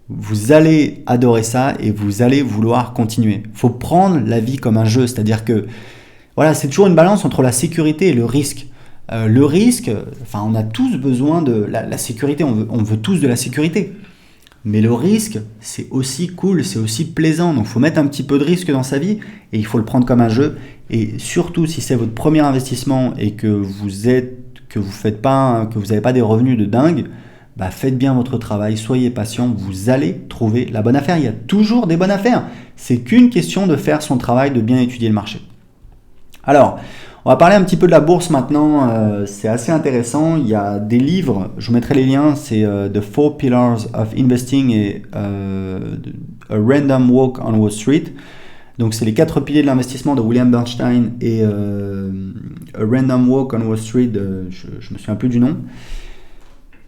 vous allez adorer ça et vous allez vouloir continuer. Il faut prendre la vie comme un jeu, c'est-à-dire que voilà, c'est toujours une balance entre la sécurité et le risque. Le risque, enfin, on a tous besoin de la sécurité, on veut tous de la sécurité. Mais le risque, c'est aussi cool, c'est aussi plaisant. Donc il faut mettre un petit peu de risque dans sa vie et il faut le prendre comme un jeu. Et surtout si c'est votre premier investissement et que vous n'avez pas des revenus de dingue, faites bien votre travail, soyez patient, vous allez trouver la bonne affaire. Il y a toujours des bonnes affaires. C'est qu'une question de faire son travail, de bien étudier le marché. Alors, on va parler un petit peu de la bourse maintenant, c'est assez intéressant, il y a des livres, je vous mettrai les liens, c'est The Four Pillars of Investing et A Random Walk on Wall Street. Donc c'est les 4 piliers de l'investissement de William Bernstein et A Random Walk on Wall Street, je me souviens plus du nom.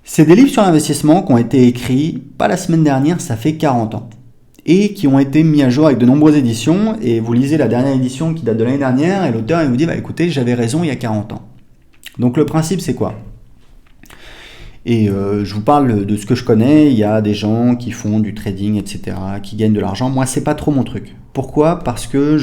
C'est des livres sur l'investissement qui ont été écrits, pas la semaine dernière, ça fait 40 ans. Et qui ont été mis à jour avec de nombreuses éditions, et vous lisez la dernière édition qui date de l'année dernière, et l'auteur il vous dit écoutez, j'avais raison il y a 40 ans. Donc le principe c'est quoi ? Et je vous parle de ce que je connais, il y a des gens qui font du trading, etc., qui gagnent de l'argent. Moi c'est pas trop mon truc. Pourquoi ? Parce que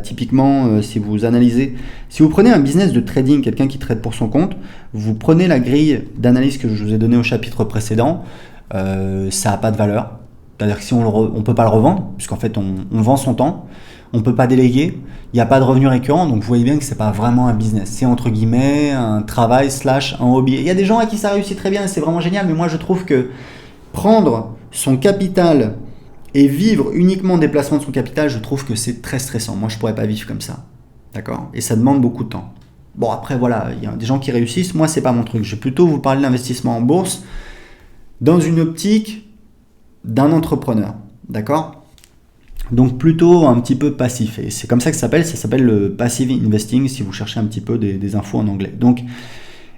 typiquement, si vous analysez, si vous prenez un business de trading, quelqu'un qui trade pour son compte, vous prenez la grille d'analyse que je vous ai donnée au chapitre précédent, ça n'a pas de valeur. C'est-à-dire que si on ne peut pas le revendre, puisqu'en fait on vend son temps, on ne peut pas déléguer, il n'y a pas de revenu récurrent, donc vous voyez bien que ce n'est pas vraiment un business, c'est entre guillemets un travail / un hobby. Il y a des gens à qui ça réussit très bien et c'est vraiment génial, mais moi je trouve que prendre son capital et vivre uniquement des placements de son capital, je trouve que c'est très stressant. Moi je ne pourrais pas vivre comme ça, d'accord ? Et ça demande beaucoup de temps. Bon après voilà, il y a des gens qui réussissent, moi c'est pas mon truc. Je vais plutôt vous parler d'investissement en bourse dans une optique d'un entrepreneur, d'accord ? Donc plutôt un petit peu passif, et c'est comme ça que ça s'appelle le passive investing si vous cherchez un petit peu des infos en anglais. Donc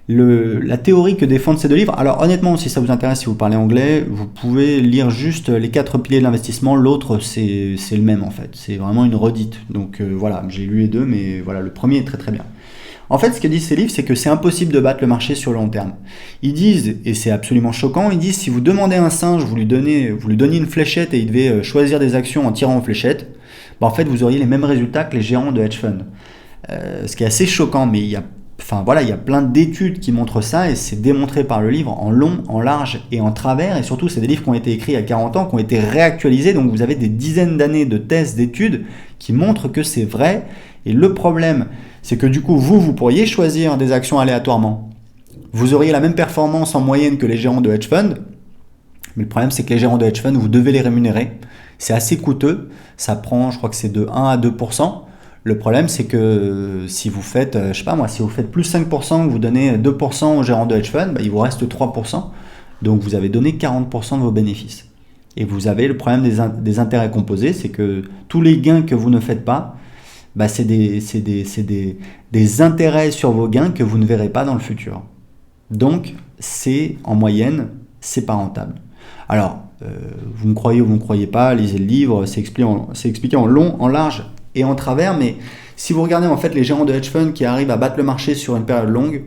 la théorie que défendent ces deux livres, alors honnêtement si ça vous intéresse, si vous parlez anglais, vous pouvez lire juste les 4 piliers de l'investissement, l'autre c'est le même en fait, c'est vraiment une redite. Donc voilà, j'ai lu les deux, mais voilà, le premier est très très bien. En fait, ce que disent ces livres, c'est que c'est impossible de battre le marché sur le long terme. Ils disent, et c'est absolument choquant, ils disent si vous demandez à un singe, vous lui donniez une fléchette et il devait choisir des actions en tirant aux fléchettes, en fait vous auriez les mêmes résultats que les gérants de hedge fund. Ce qui est assez choquant, mais il y a plein d'études qui montrent ça et c'est démontré par le livre en long, en large et en travers, et surtout c'est des livres qui ont été écrits il y a 40 ans, qui ont été réactualisés, donc vous avez des dizaines d'années de thèses, d'études qui montrent que c'est vrai. Et le problème, c'est que du coup, vous pourriez choisir des actions aléatoirement. Vous auriez la même performance en moyenne que les gérants de hedge fund. Mais le problème, c'est que les gérants de hedge fund, vous devez les rémunérer. C'est assez coûteux. Ça prend, je crois que c'est de 1 à 2%. Le problème, c'est que si vous faites, je sais pas moi, si vous faites plus 5%, que vous donnez 2% au gérant de hedge fund, bah, il vous reste 3%. Donc vous avez donné 40% de vos bénéfices. Et vous avez le problème des intérêts composés, c'est que tous les gains que vous ne faites pas, bah, c'est des intérêts sur vos gains que vous ne verrez pas dans le futur. Donc, en moyenne, c'est pas rentable. Alors, vous me croyez ou vous ne me croyez pas, lisez le livre, c'est expliqué en long, en large et en travers, mais si vous regardez en fait les gérants de hedge fund qui arrivent à battre le marché sur une période longue,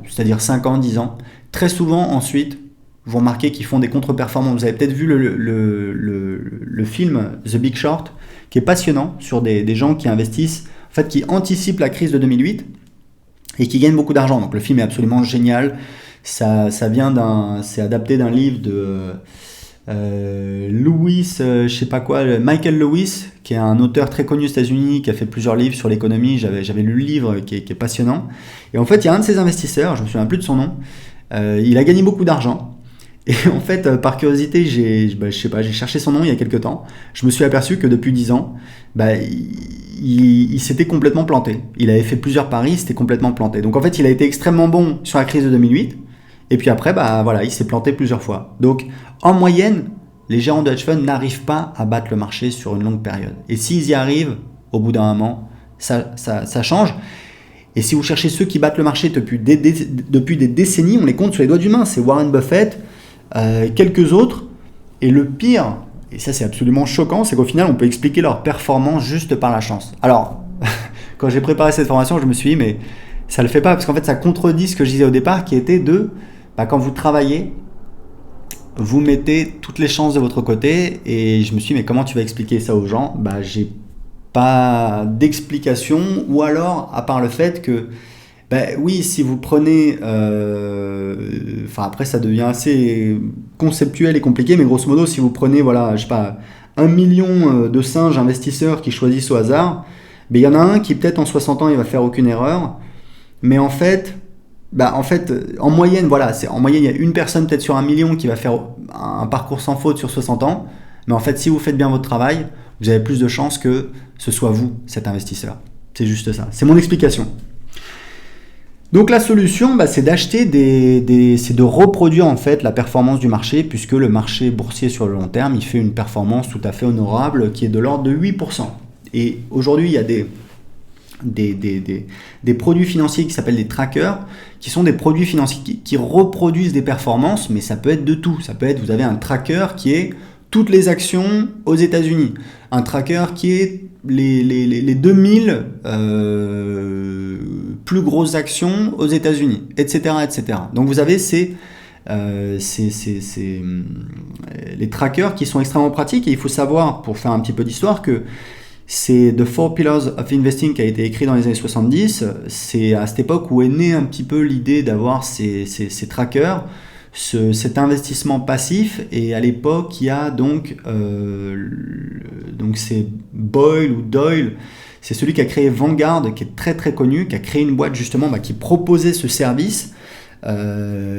c'est-à-dire 5 ans, 10 ans, très souvent ensuite, vous remarquez qu'ils font des contre-performances. Vous avez peut-être vu le film The Big Short, qui est passionnant sur des gens qui investissent, en fait, qui anticipent la crise de 2008 et qui gagnent beaucoup d'argent. Donc le film est absolument génial. C'est adapté d'un livre de je sais pas quoi, Michael Lewis, qui est un auteur très connu aux États-Unis, qui a fait plusieurs livres sur l'économie. J'avais lu le livre qui est passionnant. Et en fait, il y a un de ces investisseurs, je me souviens plus de son nom, il a gagné beaucoup d'argent. Et en fait, par curiosité, j'ai cherché son nom il y a quelques temps. Je me suis aperçu que depuis 10 ans, il s'était complètement planté. Il avait fait plusieurs paris, il s'était complètement planté. Donc en fait, il a été extrêmement bon sur la crise de 2008. Et puis après, il s'est planté plusieurs fois. Donc en moyenne, les gérants de hedge fund n'arrivent pas à battre le marché sur une longue période. Et s'ils y arrivent, au bout d'un moment, ça change. Et si vous cherchez ceux qui battent le marché depuis des décennies, on les compte sur les doigts d'une main. C'est Warren Buffett, quelques autres. Et le pire, et ça c'est absolument choquant, c'est qu'au final, on peut expliquer leur performance juste par la chance. Alors, quand j'ai préparé cette formation, je me suis dit, mais ça le fait pas, parce qu'en fait, ça contredit ce que je disais au départ, qui était quand vous travaillez, vous mettez toutes les chances de votre côté. Et je me suis dit, mais comment tu vas expliquer ça aux gens ? J'ai pas d'explication, ou alors, à part le fait que, oui, si vous prenez, après ça devient assez conceptuel et compliqué, mais grosso modo, si vous prenez, 1 million de singes investisseurs qui choisissent au hasard, il y en a un qui peut-être en 60 ans, il va faire aucune erreur, mais en fait, en moyenne, il y a une personne peut-être sur 1 million qui va faire un parcours sans faute sur 60 ans, mais en fait, si vous faites bien votre travail, vous avez plus de chances que ce soit vous, cet investisseur. C'est juste ça. C'est mon explication. Donc la solution, c'est d'acheter c'est de reproduire en fait la performance du marché, puisque le marché boursier sur le long terme, il fait une performance tout à fait honorable qui est de l'ordre de 8%. Et aujourd'hui, il y a des produits financiers qui s'appellent des trackers, qui sont des produits financiers qui reproduisent des performances, mais ça peut être de tout. Ça peut être, vous avez un tracker qui est toutes les actions aux États-Unis, un tracker qui est les 2000 plus grosses actions aux États-Unis, etc., etc. Donc vous avez les trackers qui sont extrêmement pratiques, et il faut savoir, pour faire un petit peu d'histoire, que c'est The Four Pillars of Investing qui a été écrit dans les années 70. C'est à cette époque où est née un petit peu l'idée d'avoir ces trackers, cet investissement passif. Et à l'époque, il y a donc c'est Boyle ou Doyle, c'est celui qui a créé Vanguard, qui est très très connu, qui a créé une boîte justement qui proposait ce service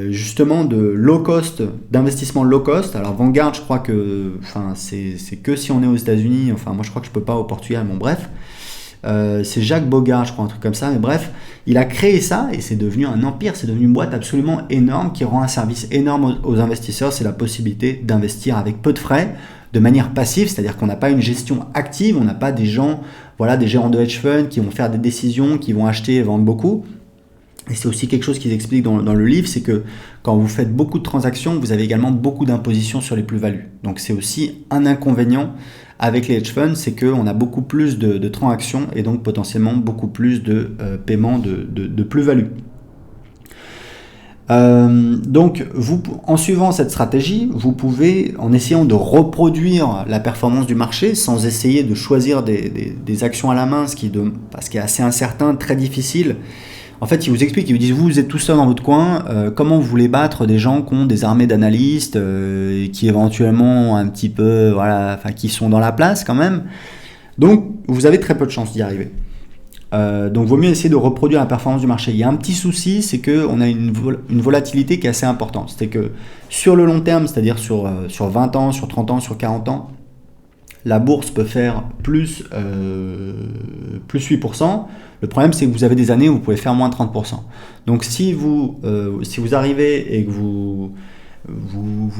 justement de low cost, d'investissement low cost. Alors Vanguard, je crois que c'est que si on est aux États-Unis, moi je crois que je peux pas au Portugal, bon bref. C'est Jacques Bogart, je crois, un truc comme ça, mais bref, il a créé ça et c'est devenu un empire, c'est devenu une boîte absolument énorme qui rend un service énorme aux investisseurs. C'est la possibilité d'investir avec peu de frais, de manière passive, c'est-à-dire qu'on n'a pas une gestion active, on n'a pas des gens, des gérants de hedge fund qui vont faire des décisions, qui vont acheter et vendre beaucoup. Et c'est aussi quelque chose qu'ils expliquent dans le livre, c'est que quand vous faites beaucoup de transactions, vous avez également beaucoup d'impositions sur les plus-values. Donc c'est aussi un inconvénient avec les hedge funds, c'est qu'on a beaucoup plus de transactions et donc potentiellement beaucoup plus de paiements de plus-value. Donc en suivant cette stratégie, vous pouvez, en essayant de reproduire la performance du marché sans essayer de choisir des actions à la main, ce qui est assez incertain, très difficile. En fait, ils vous expliquent, ils vous disent, vous êtes tout seul dans votre coin, comment vous voulez battre des gens qui ont des armées d'analystes, qui éventuellement un petit peu, qui sont dans la place quand même. Donc, vous avez très peu de chances d'y arriver. Donc, il vaut mieux essayer de reproduire la performance du marché. Il y a un petit souci, c'est qu'on a une volatilité qui est assez importante. C'est que sur le long terme, c'est-à-dire sur 20 ans, sur 30 ans, sur 40 ans, la bourse peut faire plus 8%. Le problème, c'est que vous avez des années où vous pouvez faire moins 30%. Donc si vous arrivez et que vous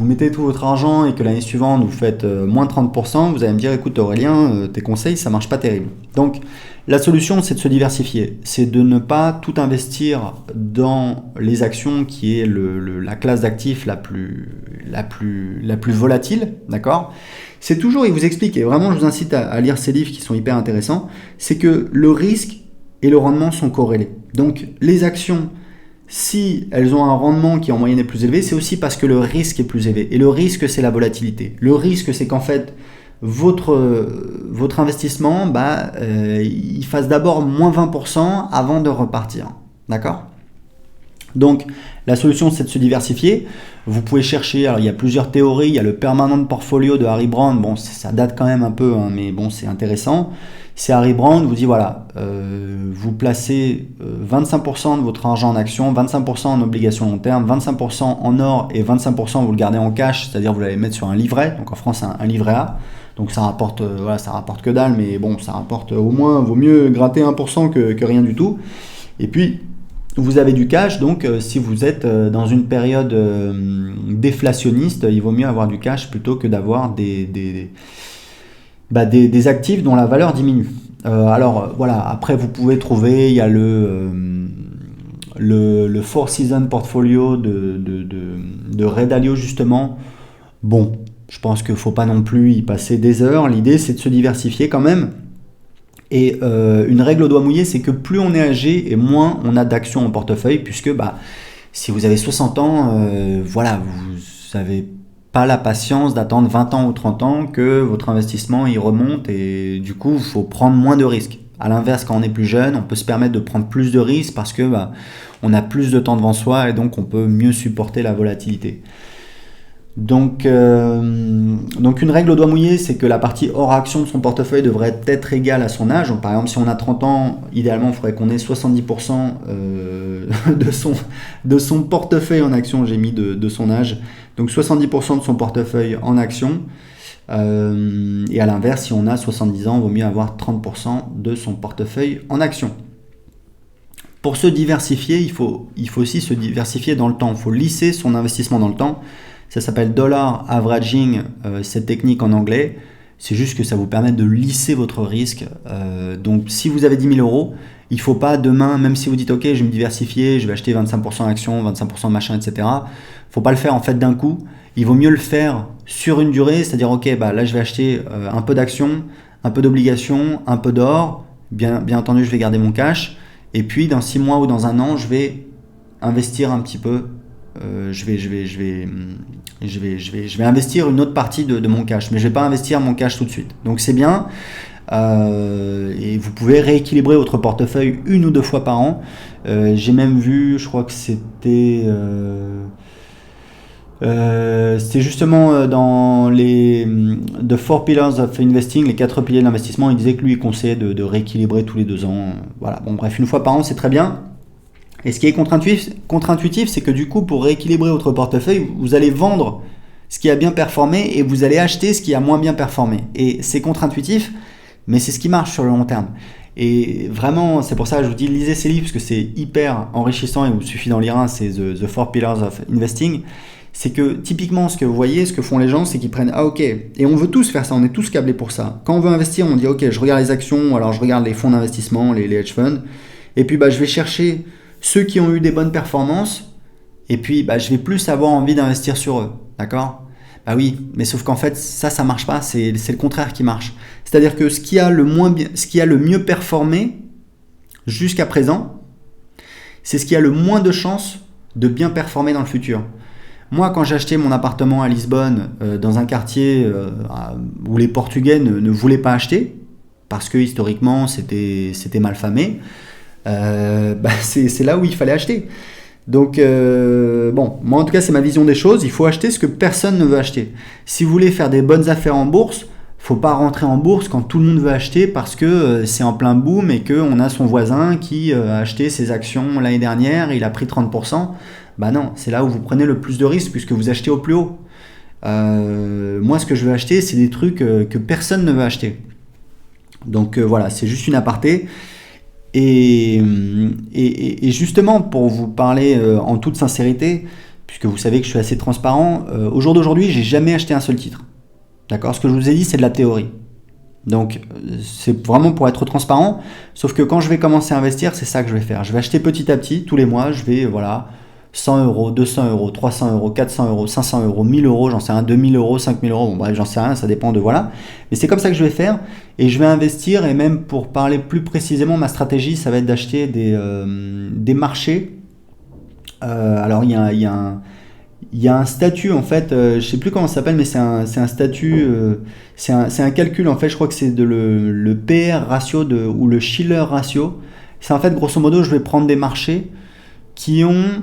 mettez tout votre argent et que l'année suivante vous faites moins 30%, vous allez me dire écoute Aurélien, tes conseils ça marche pas terrible. Donc la solution c'est de se diversifier, c'est de ne pas tout investir dans les actions qui est la classe d'actifs la plus volatile, d'accord. C'est toujours, il vous explique, et vraiment je vous incite à lire ces livres qui sont hyper intéressants, c'est que le risque et le rendement sont corrélés. Donc les actions, si elles ont un rendement qui en moyenne est plus élevé, c'est aussi parce que le risque est plus élevé. Et le risque, c'est la volatilité. Le risque, c'est qu'en fait, votre investissement, il fasse d'abord moins 20% avant de repartir. D'accord ? Donc, la solution, c'est de se diversifier. Vous pouvez chercher, alors il y a plusieurs théories, il y a le permanent portfolio de Harry Brand, bon, ça date quand même un peu, hein, mais bon, c'est intéressant. C'est Harry Brand, vous dit voilà, vous placez 25% de votre argent en actions, 25% en obligations long terme, 25% en or et 25% vous le gardez en cash, c'est-à-dire vous l'allez mettre sur un livret, donc en France un livret A, donc ça rapporte que dalle, mais bon, ça rapporte au moins, vaut mieux gratter 1% que rien du tout. Et puis, vous avez du cash, donc si vous êtes dans une période déflationniste, il vaut mieux avoir du cash plutôt que d'avoir des actifs dont la valeur diminue. Alors voilà, après vous pouvez trouver, il y a le Four Seasons Portfolio de Ray Dalio justement. Bon, je pense qu'il ne faut pas non plus y passer des heures, l'idée c'est de se diversifier quand même. Et une règle au doigt mouillé, c'est que plus on est âgé et moins on a d'actions en portefeuille, puisque si vous avez 60 ans, vous n'avez pas la patience d'attendre 20 ans ou 30 ans que votre investissement y remonte, et du coup il faut prendre moins de risques. À l'inverse, quand on est plus jeune, on peut se permettre de prendre plus de risques parce que on a plus de temps devant soi et donc on peut mieux supporter la volatilité. Donc une règle au doigt mouillé, c'est que la partie hors action de son portefeuille devrait être égale à son âge. Donc, par exemple, si on a 30 ans, idéalement, il faudrait qu'on ait 70% de son portefeuille en action, j'ai mis de son âge. Donc 70% de son portefeuille en action. Et à l'inverse, si on a 70 ans, il vaut mieux avoir 30% de son portefeuille en action. Pour se diversifier, il faut aussi se diversifier dans le temps. Il faut lisser son investissement dans le temps. Ça s'appelle dollar averaging, cette technique en anglais. C'est juste que ça vous permet de lisser votre risque. Donc si vous avez 10 000 euros, il ne faut pas demain, même si vous dites ok, je vais me diversifier, je vais acheter 25% d'actions, 25% machin, etc. Il ne faut pas le faire en fait d'un coup. Il vaut mieux le faire sur une durée, c'est-à-dire ok, là je vais acheter un peu d'actions, un peu d'obligations, un peu d'or. Bien entendu, je vais garder mon cash. Et puis dans 6 mois ou dans un an, je vais investir un petit peu. Je vais investir une autre partie de mon cash, mais je ne vais pas investir mon cash tout de suite. Donc c'est bien. Et vous pouvez rééquilibrer votre portefeuille 1 ou 2 fois par an. J'ai même vu, je crois que c'était justement dans The 4 Pillars of Investing, les 4 piliers de l'investissement. Il disait que lui il conseillait de rééquilibrer tous les 2 ans. Voilà. Bon bref, 1 fois par an c'est très bien. Et ce qui est contre-intuitif, c'est que du coup, pour rééquilibrer votre portefeuille, vous allez vendre ce qui a bien performé et vous allez acheter ce qui a moins bien performé. Et c'est contre-intuitif, mais c'est ce qui marche sur le long terme. Et vraiment, c'est pour ça que je vous dis, lisez ces livres, parce que c'est hyper enrichissant et il vous suffit d'en lire un, c'est The 4 Pillars of Investing. C'est que typiquement, ce que vous voyez, ce que font les gens, c'est qu'ils prennent, ok, et on veut tous faire ça, on est tous câblés pour ça. Quand on veut investir, on dit, ok, je regarde les actions, alors je regarde les fonds d'investissement, les hedge funds, et puis je vais chercher ceux qui ont eu des bonnes performances, et puis je vais plus avoir envie d'investir sur eux, d'accord ? Oui, mais sauf qu'en fait ça marche pas, c'est le contraire qui marche. C'est-à-dire que ce qui a le mieux performé jusqu'à présent, c'est ce qui a le moins de chances de bien performer dans le futur. Moi, quand j'ai acheté mon appartement à Lisbonne, dans un quartier où les Portugais ne voulaient pas acheter, parce que historiquement c'était mal famé, c'est là où il fallait acheter. Donc moi en tout cas c'est ma vision des choses, il faut acheter ce que personne ne veut acheter. Si vous voulez faire des bonnes affaires en bourse, faut pas rentrer en bourse quand tout le monde veut acheter parce que c'est en plein boom et qu'on a son voisin qui a acheté ses actions l'année dernière, il a pris 30%. Non, c'est là où vous prenez le plus de risques puisque vous achetez au plus haut. Moi, ce que je veux acheter, c'est des trucs que personne ne veut acheter. Donc voilà, c'est juste une aparté. Et justement, pour vous parler en toute sincérité, puisque vous savez que je suis assez transparent, au jour d'aujourd'hui, j'ai jamais acheté un seul titre. D'accord? Ce que je vous ai dit, c'est de la théorie. Donc, c'est vraiment pour être transparent. Sauf que quand je vais commencer à investir, c'est ça que je vais faire. Je vais acheter petit à petit, tous les mois, je vais, voilà, 100 euros, 200 euros, 300 euros, 400 euros, 500 euros, 1000 euros, j'en sais rien, 2000 euros, 5000 euros, bon, bref, j'en sais rien, ça dépend de voilà. Mais c'est comme ça que je vais faire et je vais investir. Et même pour parler plus précisément, ma stratégie, ça va être d'acheter des marchés. Alors, il y a un statut en fait, je sais plus comment ça s'appelle, mais c'est un statut, c'est un calcul en fait, je crois que c'est le PR ratio ou le Schiller ratio. C'est en fait, grosso modo, je vais prendre des marchés qui ont,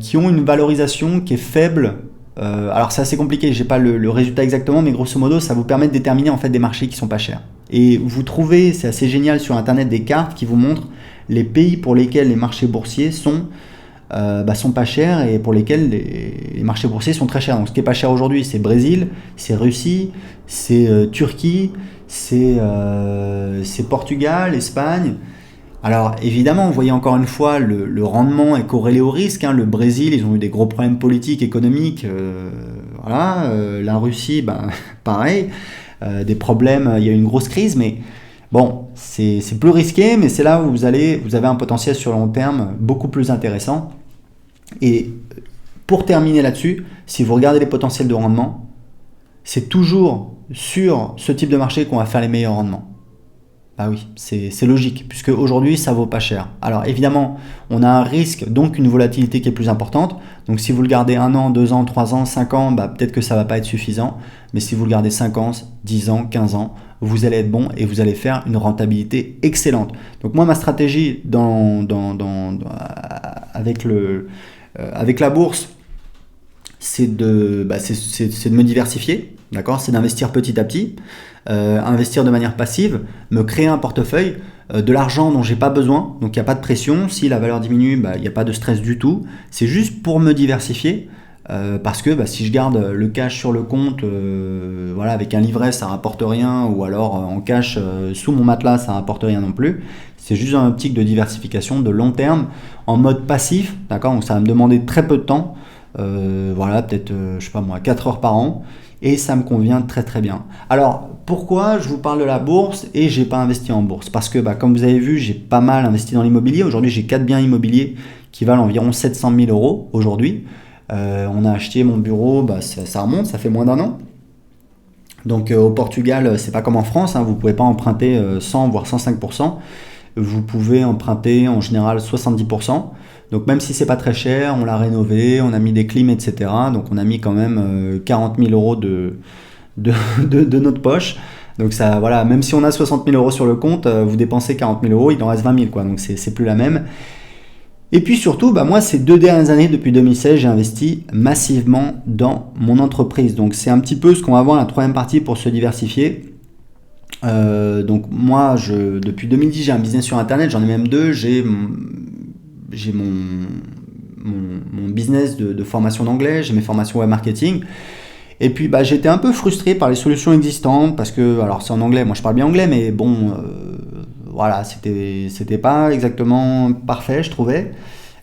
qui ont une valorisation qui est faible. Alors c'est assez compliqué, j'ai pas le résultat exactement, mais grosso modo, ça vous permet de déterminer en fait des marchés qui sont pas chers. Et vous trouvez, c'est assez génial sur internet, des cartes qui vous montrent les pays pour lesquels les marchés boursiers sont pas chers et pour lesquels les marchés boursiers sont très chers. Donc ce qui est pas cher aujourd'hui, c'est Brésil, c'est Russie, c'est Turquie, c'est Portugal, Espagne. Alors évidemment, vous voyez encore une fois, le rendement est corrélé au risque. Hein. Le Brésil, ils ont eu des gros problèmes politiques, économiques. Voilà. La Russie, ben, pareil. Des problèmes, il y a eu une grosse crise, mais bon, c'est plus risqué, mais c'est là où vous avez un potentiel sur le long terme beaucoup plus intéressant. Et pour terminer là-dessus, si vous regardez les potentiels de rendement, c'est toujours sur ce type de marché qu'on va faire les meilleurs rendements. Ah oui, c'est logique, puisque aujourd'hui ça vaut pas cher. Alors évidemment, on a un risque, donc une volatilité qui est plus importante. Donc si vous le gardez 1 an, 2 ans, 3 ans, 5 ans, bah, peut-être que ça va pas être suffisant. Mais si vous le gardez 5 ans, 10 ans, 15 ans, vous allez être bon et vous allez faire une rentabilité excellente. Donc moi, ma stratégie avec la bourse, c'est de me diversifier, d'accord? C'est d'investir petit à petit, investir de manière passive, me créer un portefeuille, de l'argent dont j'ai pas besoin, donc il n'y a pas de pression. Si la valeur diminue, bah, il n'y a pas de stress du tout. C'est juste pour me diversifier, parce que bah, si je garde le cash sur le compte, voilà, avec un livret, ça rapporte rien, ou alors en cash sous mon matelas, ça rapporte rien non plus. C'est juste une optique de diversification de long terme, en mode passif, d'accord? Donc ça va me demander très peu de temps. Voilà, peut-être, je sais pas moi, 4 heures par an, et ça me convient très très bien. Alors, pourquoi je vous parle de la bourse et j'ai pas investi en bourse? Parce que, bah, comme vous avez vu, j'ai pas mal investi dans l'immobilier. Aujourd'hui, j'ai 4 biens immobiliers qui valent environ 700 000 euros aujourd'hui. On a acheté mon bureau, bah, ça remonte, ça fait moins d'1 an. Donc au Portugal, c'est pas comme en France, hein, vous pouvez pas emprunter 100 voire 105%. Vous pouvez emprunter en général 70%. Donc même si c'est pas très cher, on l'a rénové, on a mis des clims, etc. Donc on a mis quand même 40 000 euros de notre poche. Donc ça, voilà, même si on a 60 000 euros sur le compte, vous dépensez 40 000 euros, il en reste 20 000, quoi. Donc c'est plus la même. Et puis surtout, bah moi, ces 2 dernières années, depuis 2016, j'ai investi massivement dans mon entreprise. Donc c'est un petit peu ce qu'on va voir la troisième partie pour se diversifier. Donc moi, depuis 2010, j'ai un business sur Internet, j'en ai même 2. J'ai mon business de formation d'anglais, j'ai mes formations web marketing. Et puis bah, j'étais un peu frustré par les solutions existantes parce que, alors c'est en anglais, moi je parle bien anglais, mais bon, voilà, c'était pas exactement parfait, je trouvais.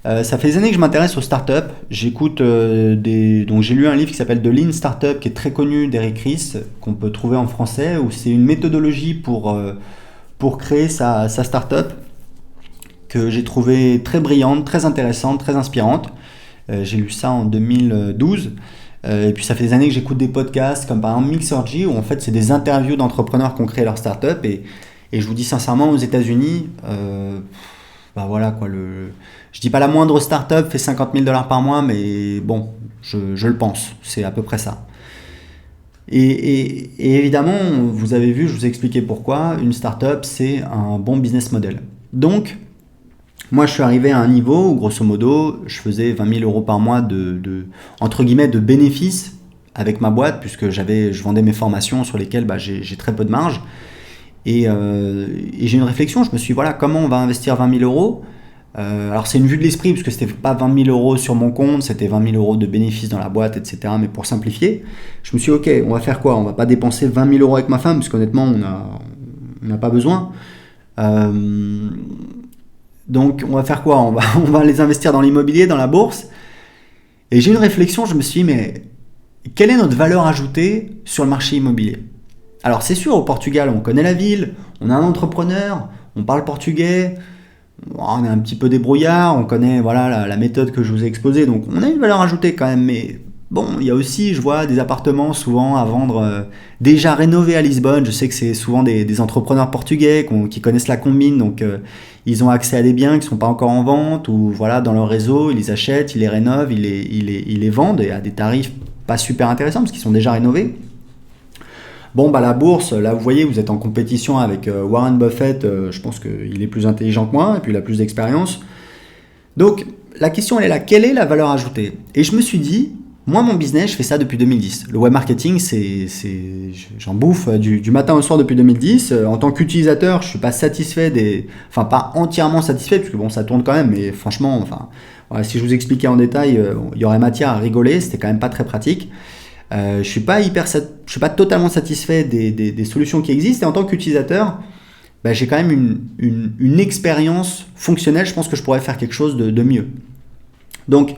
Ça fait des années que je m'intéresse aux startups. J'écoute donc j'ai lu un livre qui s'appelle The Lean Startup, qui est très connu, d'Eric Ries, qu'on peut trouver en français, où c'est une méthodologie pour créer sa startup, que j'ai trouvé très brillante, très intéressante, très inspirante. J'ai lu ça en 2012. Et puis ça fait des années que j'écoute des podcasts comme par exemple Mixergy, où en fait c'est des interviews d'entrepreneurs qui ont créé leur startup. Et je vous dis sincèrement, aux États-Unis, bah voilà quoi, je dis pas la moindre startup fait 50 000 $ par mois, mais bon, je le pense, c'est à peu près ça. Et évidemment, vous avez vu, je vous ai expliqué pourquoi, une startup c'est un bon business model. Donc, moi je suis arrivé à un niveau où grosso modo, je faisais 20 000 euros par mois entre guillemets, de bénéfices avec ma boîte, puisque je vendais mes formations sur lesquelles bah, j'ai très peu de marge. Et j'ai une réflexion, je me suis dit, voilà, comment on va investir 20 000 euros Alors c'est une vue de l'esprit, parce que c'était pas 20 000 euros sur mon compte, c'était 20 000 euros de bénéfices dans la boîte, etc. Mais pour simplifier, je me suis dit, ok, on va faire quoi? On va pas dépenser 20 000 euros avec ma femme, parce qu'honnêtement, on n'a pas besoin. Euh, donc on va faire quoi? On va les investir dans l'immobilier, dans la bourse. Et j'ai eu une réflexion, je me suis dit, mais quelle est notre valeur ajoutée sur le marché immobilier? Alors c'est sûr, au Portugal, on connaît la ville, on a un entrepreneur, on parle portugais, on est un petit peu débrouillard, on connaît voilà la méthode que je vous ai exposée, donc on a une valeur ajoutée quand même. Mais bon, il y a aussi, je vois, des appartements souvent à vendre déjà rénovés à Lisbonne. Je sais que c'est souvent des entrepreneurs portugais qui connaissent la combine, donc ils ont accès à des biens qui ne sont pas encore en vente, ou voilà, dans leur réseau, ils les achètent, ils les rénovent, ils les vendent, et à des tarifs pas super intéressants parce qu'ils sont déjà rénovés. Bon, bah la bourse, là vous voyez, vous êtes en compétition avec Warren Buffett, je pense qu'il est plus intelligent que moi, et puis il a plus d'expérience. Donc la question elle est là, quelle est la valeur ajoutée? Et je me suis dit, moi mon business, je fais ça depuis 2010. Le web marketing, j'en bouffe du matin au soir depuis 2010. En tant qu'utilisateur, je suis pas satisfait enfin pas entièrement satisfait, parce que bon ça tourne quand même, mais franchement, enfin, voilà, si je vous expliquais en détail, il y aurait matière à rigoler, c'était quand même pas très pratique. Je suis pas totalement satisfait des solutions qui existent, et en tant qu'utilisateur, bah, j'ai quand même une expérience fonctionnelle. Je pense que je pourrais faire quelque chose de mieux. Donc,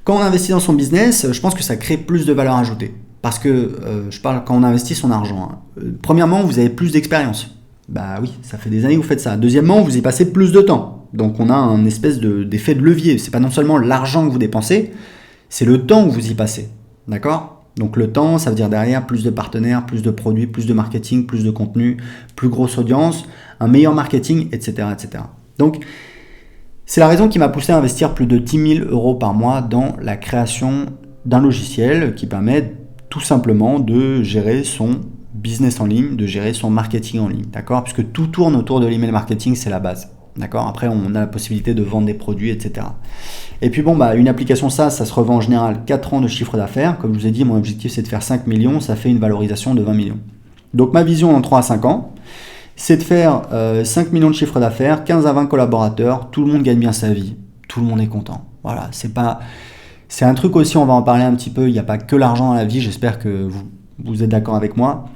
quand on investit dans son business, je pense que ça crée plus de valeur ajoutée. Parce que je parle quand on investit son argent. Premièrement, vous avez plus d'expérience. Bah oui, ça fait des années que vous faites ça. Deuxièmement, vous y passez plus de temps. Donc on a un espèce d'effet de levier. C'est pas non seulement l'argent que vous dépensez, c'est le temps que vous y passez. D'accord? Donc le temps, ça veut dire derrière plus de partenaires, plus de produits, plus de marketing, plus de contenu, plus grosse audience, un meilleur marketing, etc. etc. Donc c'est la raison qui m'a poussé à investir plus de 10 000 euros par mois dans la création d'un logiciel qui permet tout simplement de gérer son business en ligne, de gérer son marketing en ligne, d'accord? Puisque tout tourne autour de l'email marketing, c'est la base. D'accord. Après, on a la possibilité de vendre des produits, etc. Et puis bon, bah, une application ça se revend en général 4 ans de chiffre d'affaires. Comme je vous ai dit, mon objectif c'est de faire 5 millions, ça fait une valorisation de 20 millions. Donc ma vision en 3 à 5 ans, c'est de faire 5 millions de chiffre d'affaires, 15 à 20 collaborateurs, tout le monde gagne bien sa vie, tout le monde est content. Voilà, c'est un truc aussi, on va en parler un petit peu, il n'y a pas que l'argent dans la vie, j'espère que vous êtes d'accord avec moi.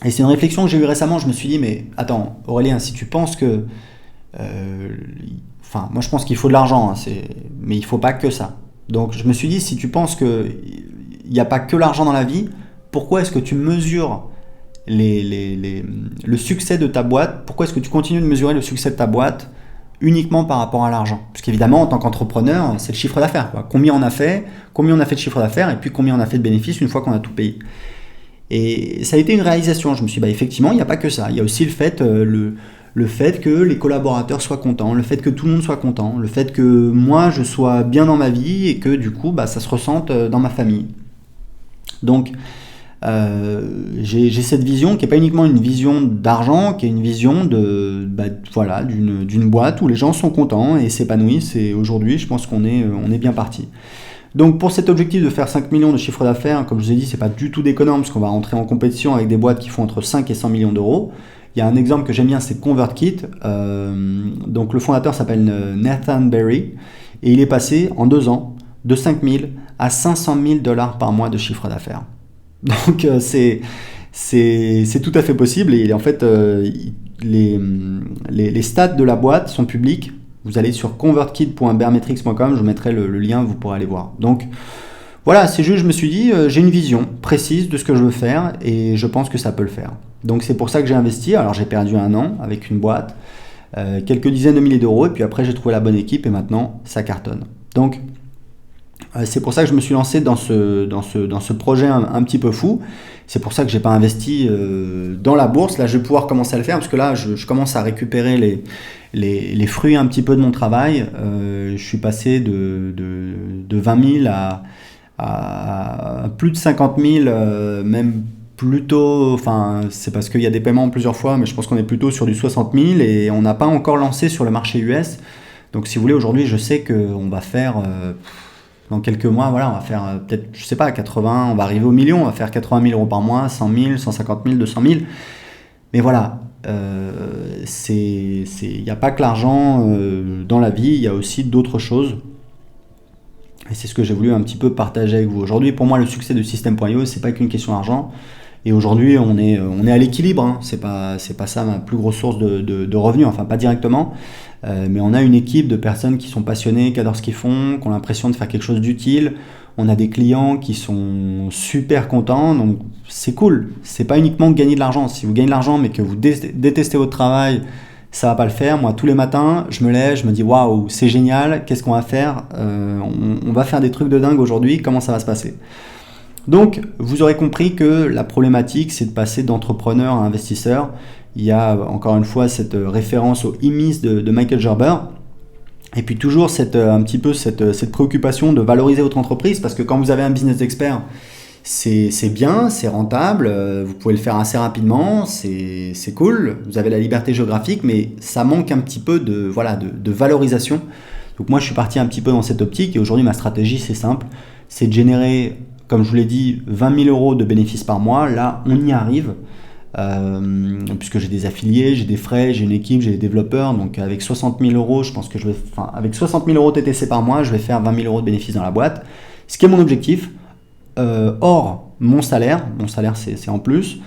Et c'est une réflexion que j'ai eue récemment, je me suis dit, mais attends Aurélien, si tu penses que moi je pense qu'il faut de l'argent, mais il ne faut pas que ça. Donc je me suis dit, si tu penses qu'il n'y a pas que l'argent dans la vie, pourquoi est-ce que tu mesures le succès de ta boîte? Pourquoi est-ce que tu continues de mesurer le succès de ta boîte uniquement par rapport à l'argent? Parce qu'évidemment, en tant qu'entrepreneur, c'est le chiffre d'affaires, quoi. Combien on a fait de chiffre d'affaires, et puis combien on a fait de bénéfices une fois qu'on a tout payé. Et ça a été une réalisation. Je me suis dit, effectivement, il n'y a pas que ça. Il y a aussi le fait que les collaborateurs soient contents, le fait que tout le monde soit content, le fait que moi je sois bien dans ma vie, et que du coup ça se ressente dans ma famille. Donc j'ai cette vision qui n'est pas uniquement une vision d'argent, qui est une vision d'une boîte où les gens sont contents et s'épanouissent, et aujourd'hui je pense qu'on est bien parti. Donc pour cet objectif de faire 5 millions de chiffre d'affaires, comme je vous ai dit, c'est pas du tout déconnant, parce qu'on va rentrer en compétition avec des boîtes qui font entre 5 et 100 millions d'euros. Il y a un exemple que j'aime bien, c'est ConvertKit. Donc le fondateur s'appelle Nathan Berry, et il est passé en 2 ans de 5 000 à 500 000 $ par mois de chiffre d'affaires. Donc c'est tout à fait possible, et en fait les stats de la boîte sont publics. Vous allez sur convertkit.bearmetrics.com, je vous mettrai le lien, vous pourrez aller voir. Donc voilà, c'est juste, je me suis dit, j'ai une vision précise de ce que je veux faire, et je pense que ça peut le faire. Donc c'est pour ça que j'ai investi. Alors j'ai perdu 1 an avec une boîte, quelques dizaines de milliers d'euros, et puis après j'ai trouvé la bonne équipe, et maintenant ça cartonne. Donc c'est pour ça que je me suis lancé dans ce projet un petit peu fou. C'est pour ça que j'ai pas investi dans la bourse. Là je vais pouvoir commencer à le faire, parce que là je commence à récupérer les fruits un petit peu de mon travail. Je suis passé de 20 000 à plus de 50 000, même plutôt, enfin c'est parce qu'il y a des paiements plusieurs fois, mais je pense qu'on est plutôt sur du 60 000, et on n'a pas encore lancé sur le marché US. Donc si vous voulez, aujourd'hui je sais qu'on va faire, dans quelques mois, voilà, on va faire peut-être, je sais pas, 80, on va arriver au million, on va faire 80 000 euros par mois, 100 000, 150 000, 200 000. Mais voilà, il n'y a pas que l'argent dans la vie, il y a aussi d'autres choses. Et c'est ce que j'ai voulu un petit peu partager avec vous. Aujourd'hui, pour moi, le succès de System.io, c'est pas qu'une question d'argent. Et aujourd'hui, on est à l'équilibre. Hein. C'est pas ça ma plus grosse source de revenus, enfin pas directement. Mais on a une équipe de personnes qui sont passionnées, qui adorent ce qu'ils font, qui ont l'impression de faire quelque chose d'utile. On a des clients qui sont super contents, donc c'est cool. C'est pas uniquement gagner de l'argent. Si vous gagnez de l'argent mais que vous détestez votre travail, ça va pas le faire. Moi, tous les matins, je me lève, je me dis waouh, c'est génial, qu'est-ce qu'on va faire on va faire des trucs de dingue aujourd'hui, comment ça va se passer? Donc, vous aurez compris que la problématique, c'est de passer d'entrepreneur à investisseur. Il y a encore une fois cette référence au IMIS de Michael Gerber. Et puis toujours un petit peu cette préoccupation de valoriser votre entreprise, parce que quand vous avez un business d'expert, c'est bien, c'est rentable, vous pouvez le faire assez rapidement, c'est cool, vous avez la liberté géographique, mais ça manque un petit peu de valorisation. Donc moi je suis parti un petit peu dans cette optique, et aujourd'hui ma stratégie c'est simple, c'est de générer, comme je vous l'ai dit, 20 000 euros de bénéfices par mois. Là on y arrive. Puisque j'ai des affiliés, j'ai des frais, j'ai une équipe, j'ai des développeurs, donc avec 60 000 euros, je pense que avec 60 000 euros TTC par mois, je vais faire 20 000 euros de bénéfices dans la boîte, ce qui est mon objectif, hors mon salaire c'est en plus,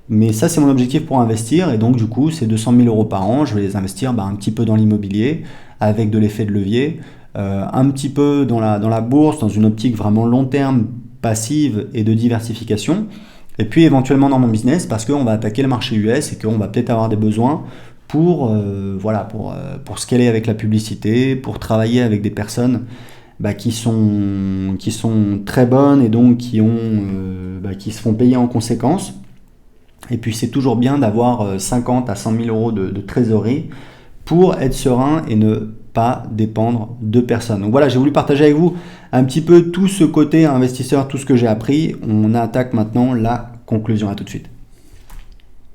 mais ça c'est mon objectif pour investir, et donc du coup c'est 200 000 euros par an, je vais les investir un petit peu dans l'immobilier, avec de l'effet de levier, un petit peu dans la bourse, dans une optique vraiment long terme, passive et de diversification. Et puis éventuellement dans mon business, parce qu'on va attaquer le marché US et qu'on va peut-être avoir des besoins pour scaler avec la publicité, pour travailler avec des personnes qui sont très bonnes et donc qui se font payer en conséquence. Et puis c'est toujours bien d'avoir 50 à 100 000 euros de trésorerie pour être serein et ne pas dépendre de personne. Donc voilà, j'ai voulu partager avec vous un petit peu tout ce côté investisseur, tout ce que j'ai appris. On attaque maintenant la conclusion. À tout de suite.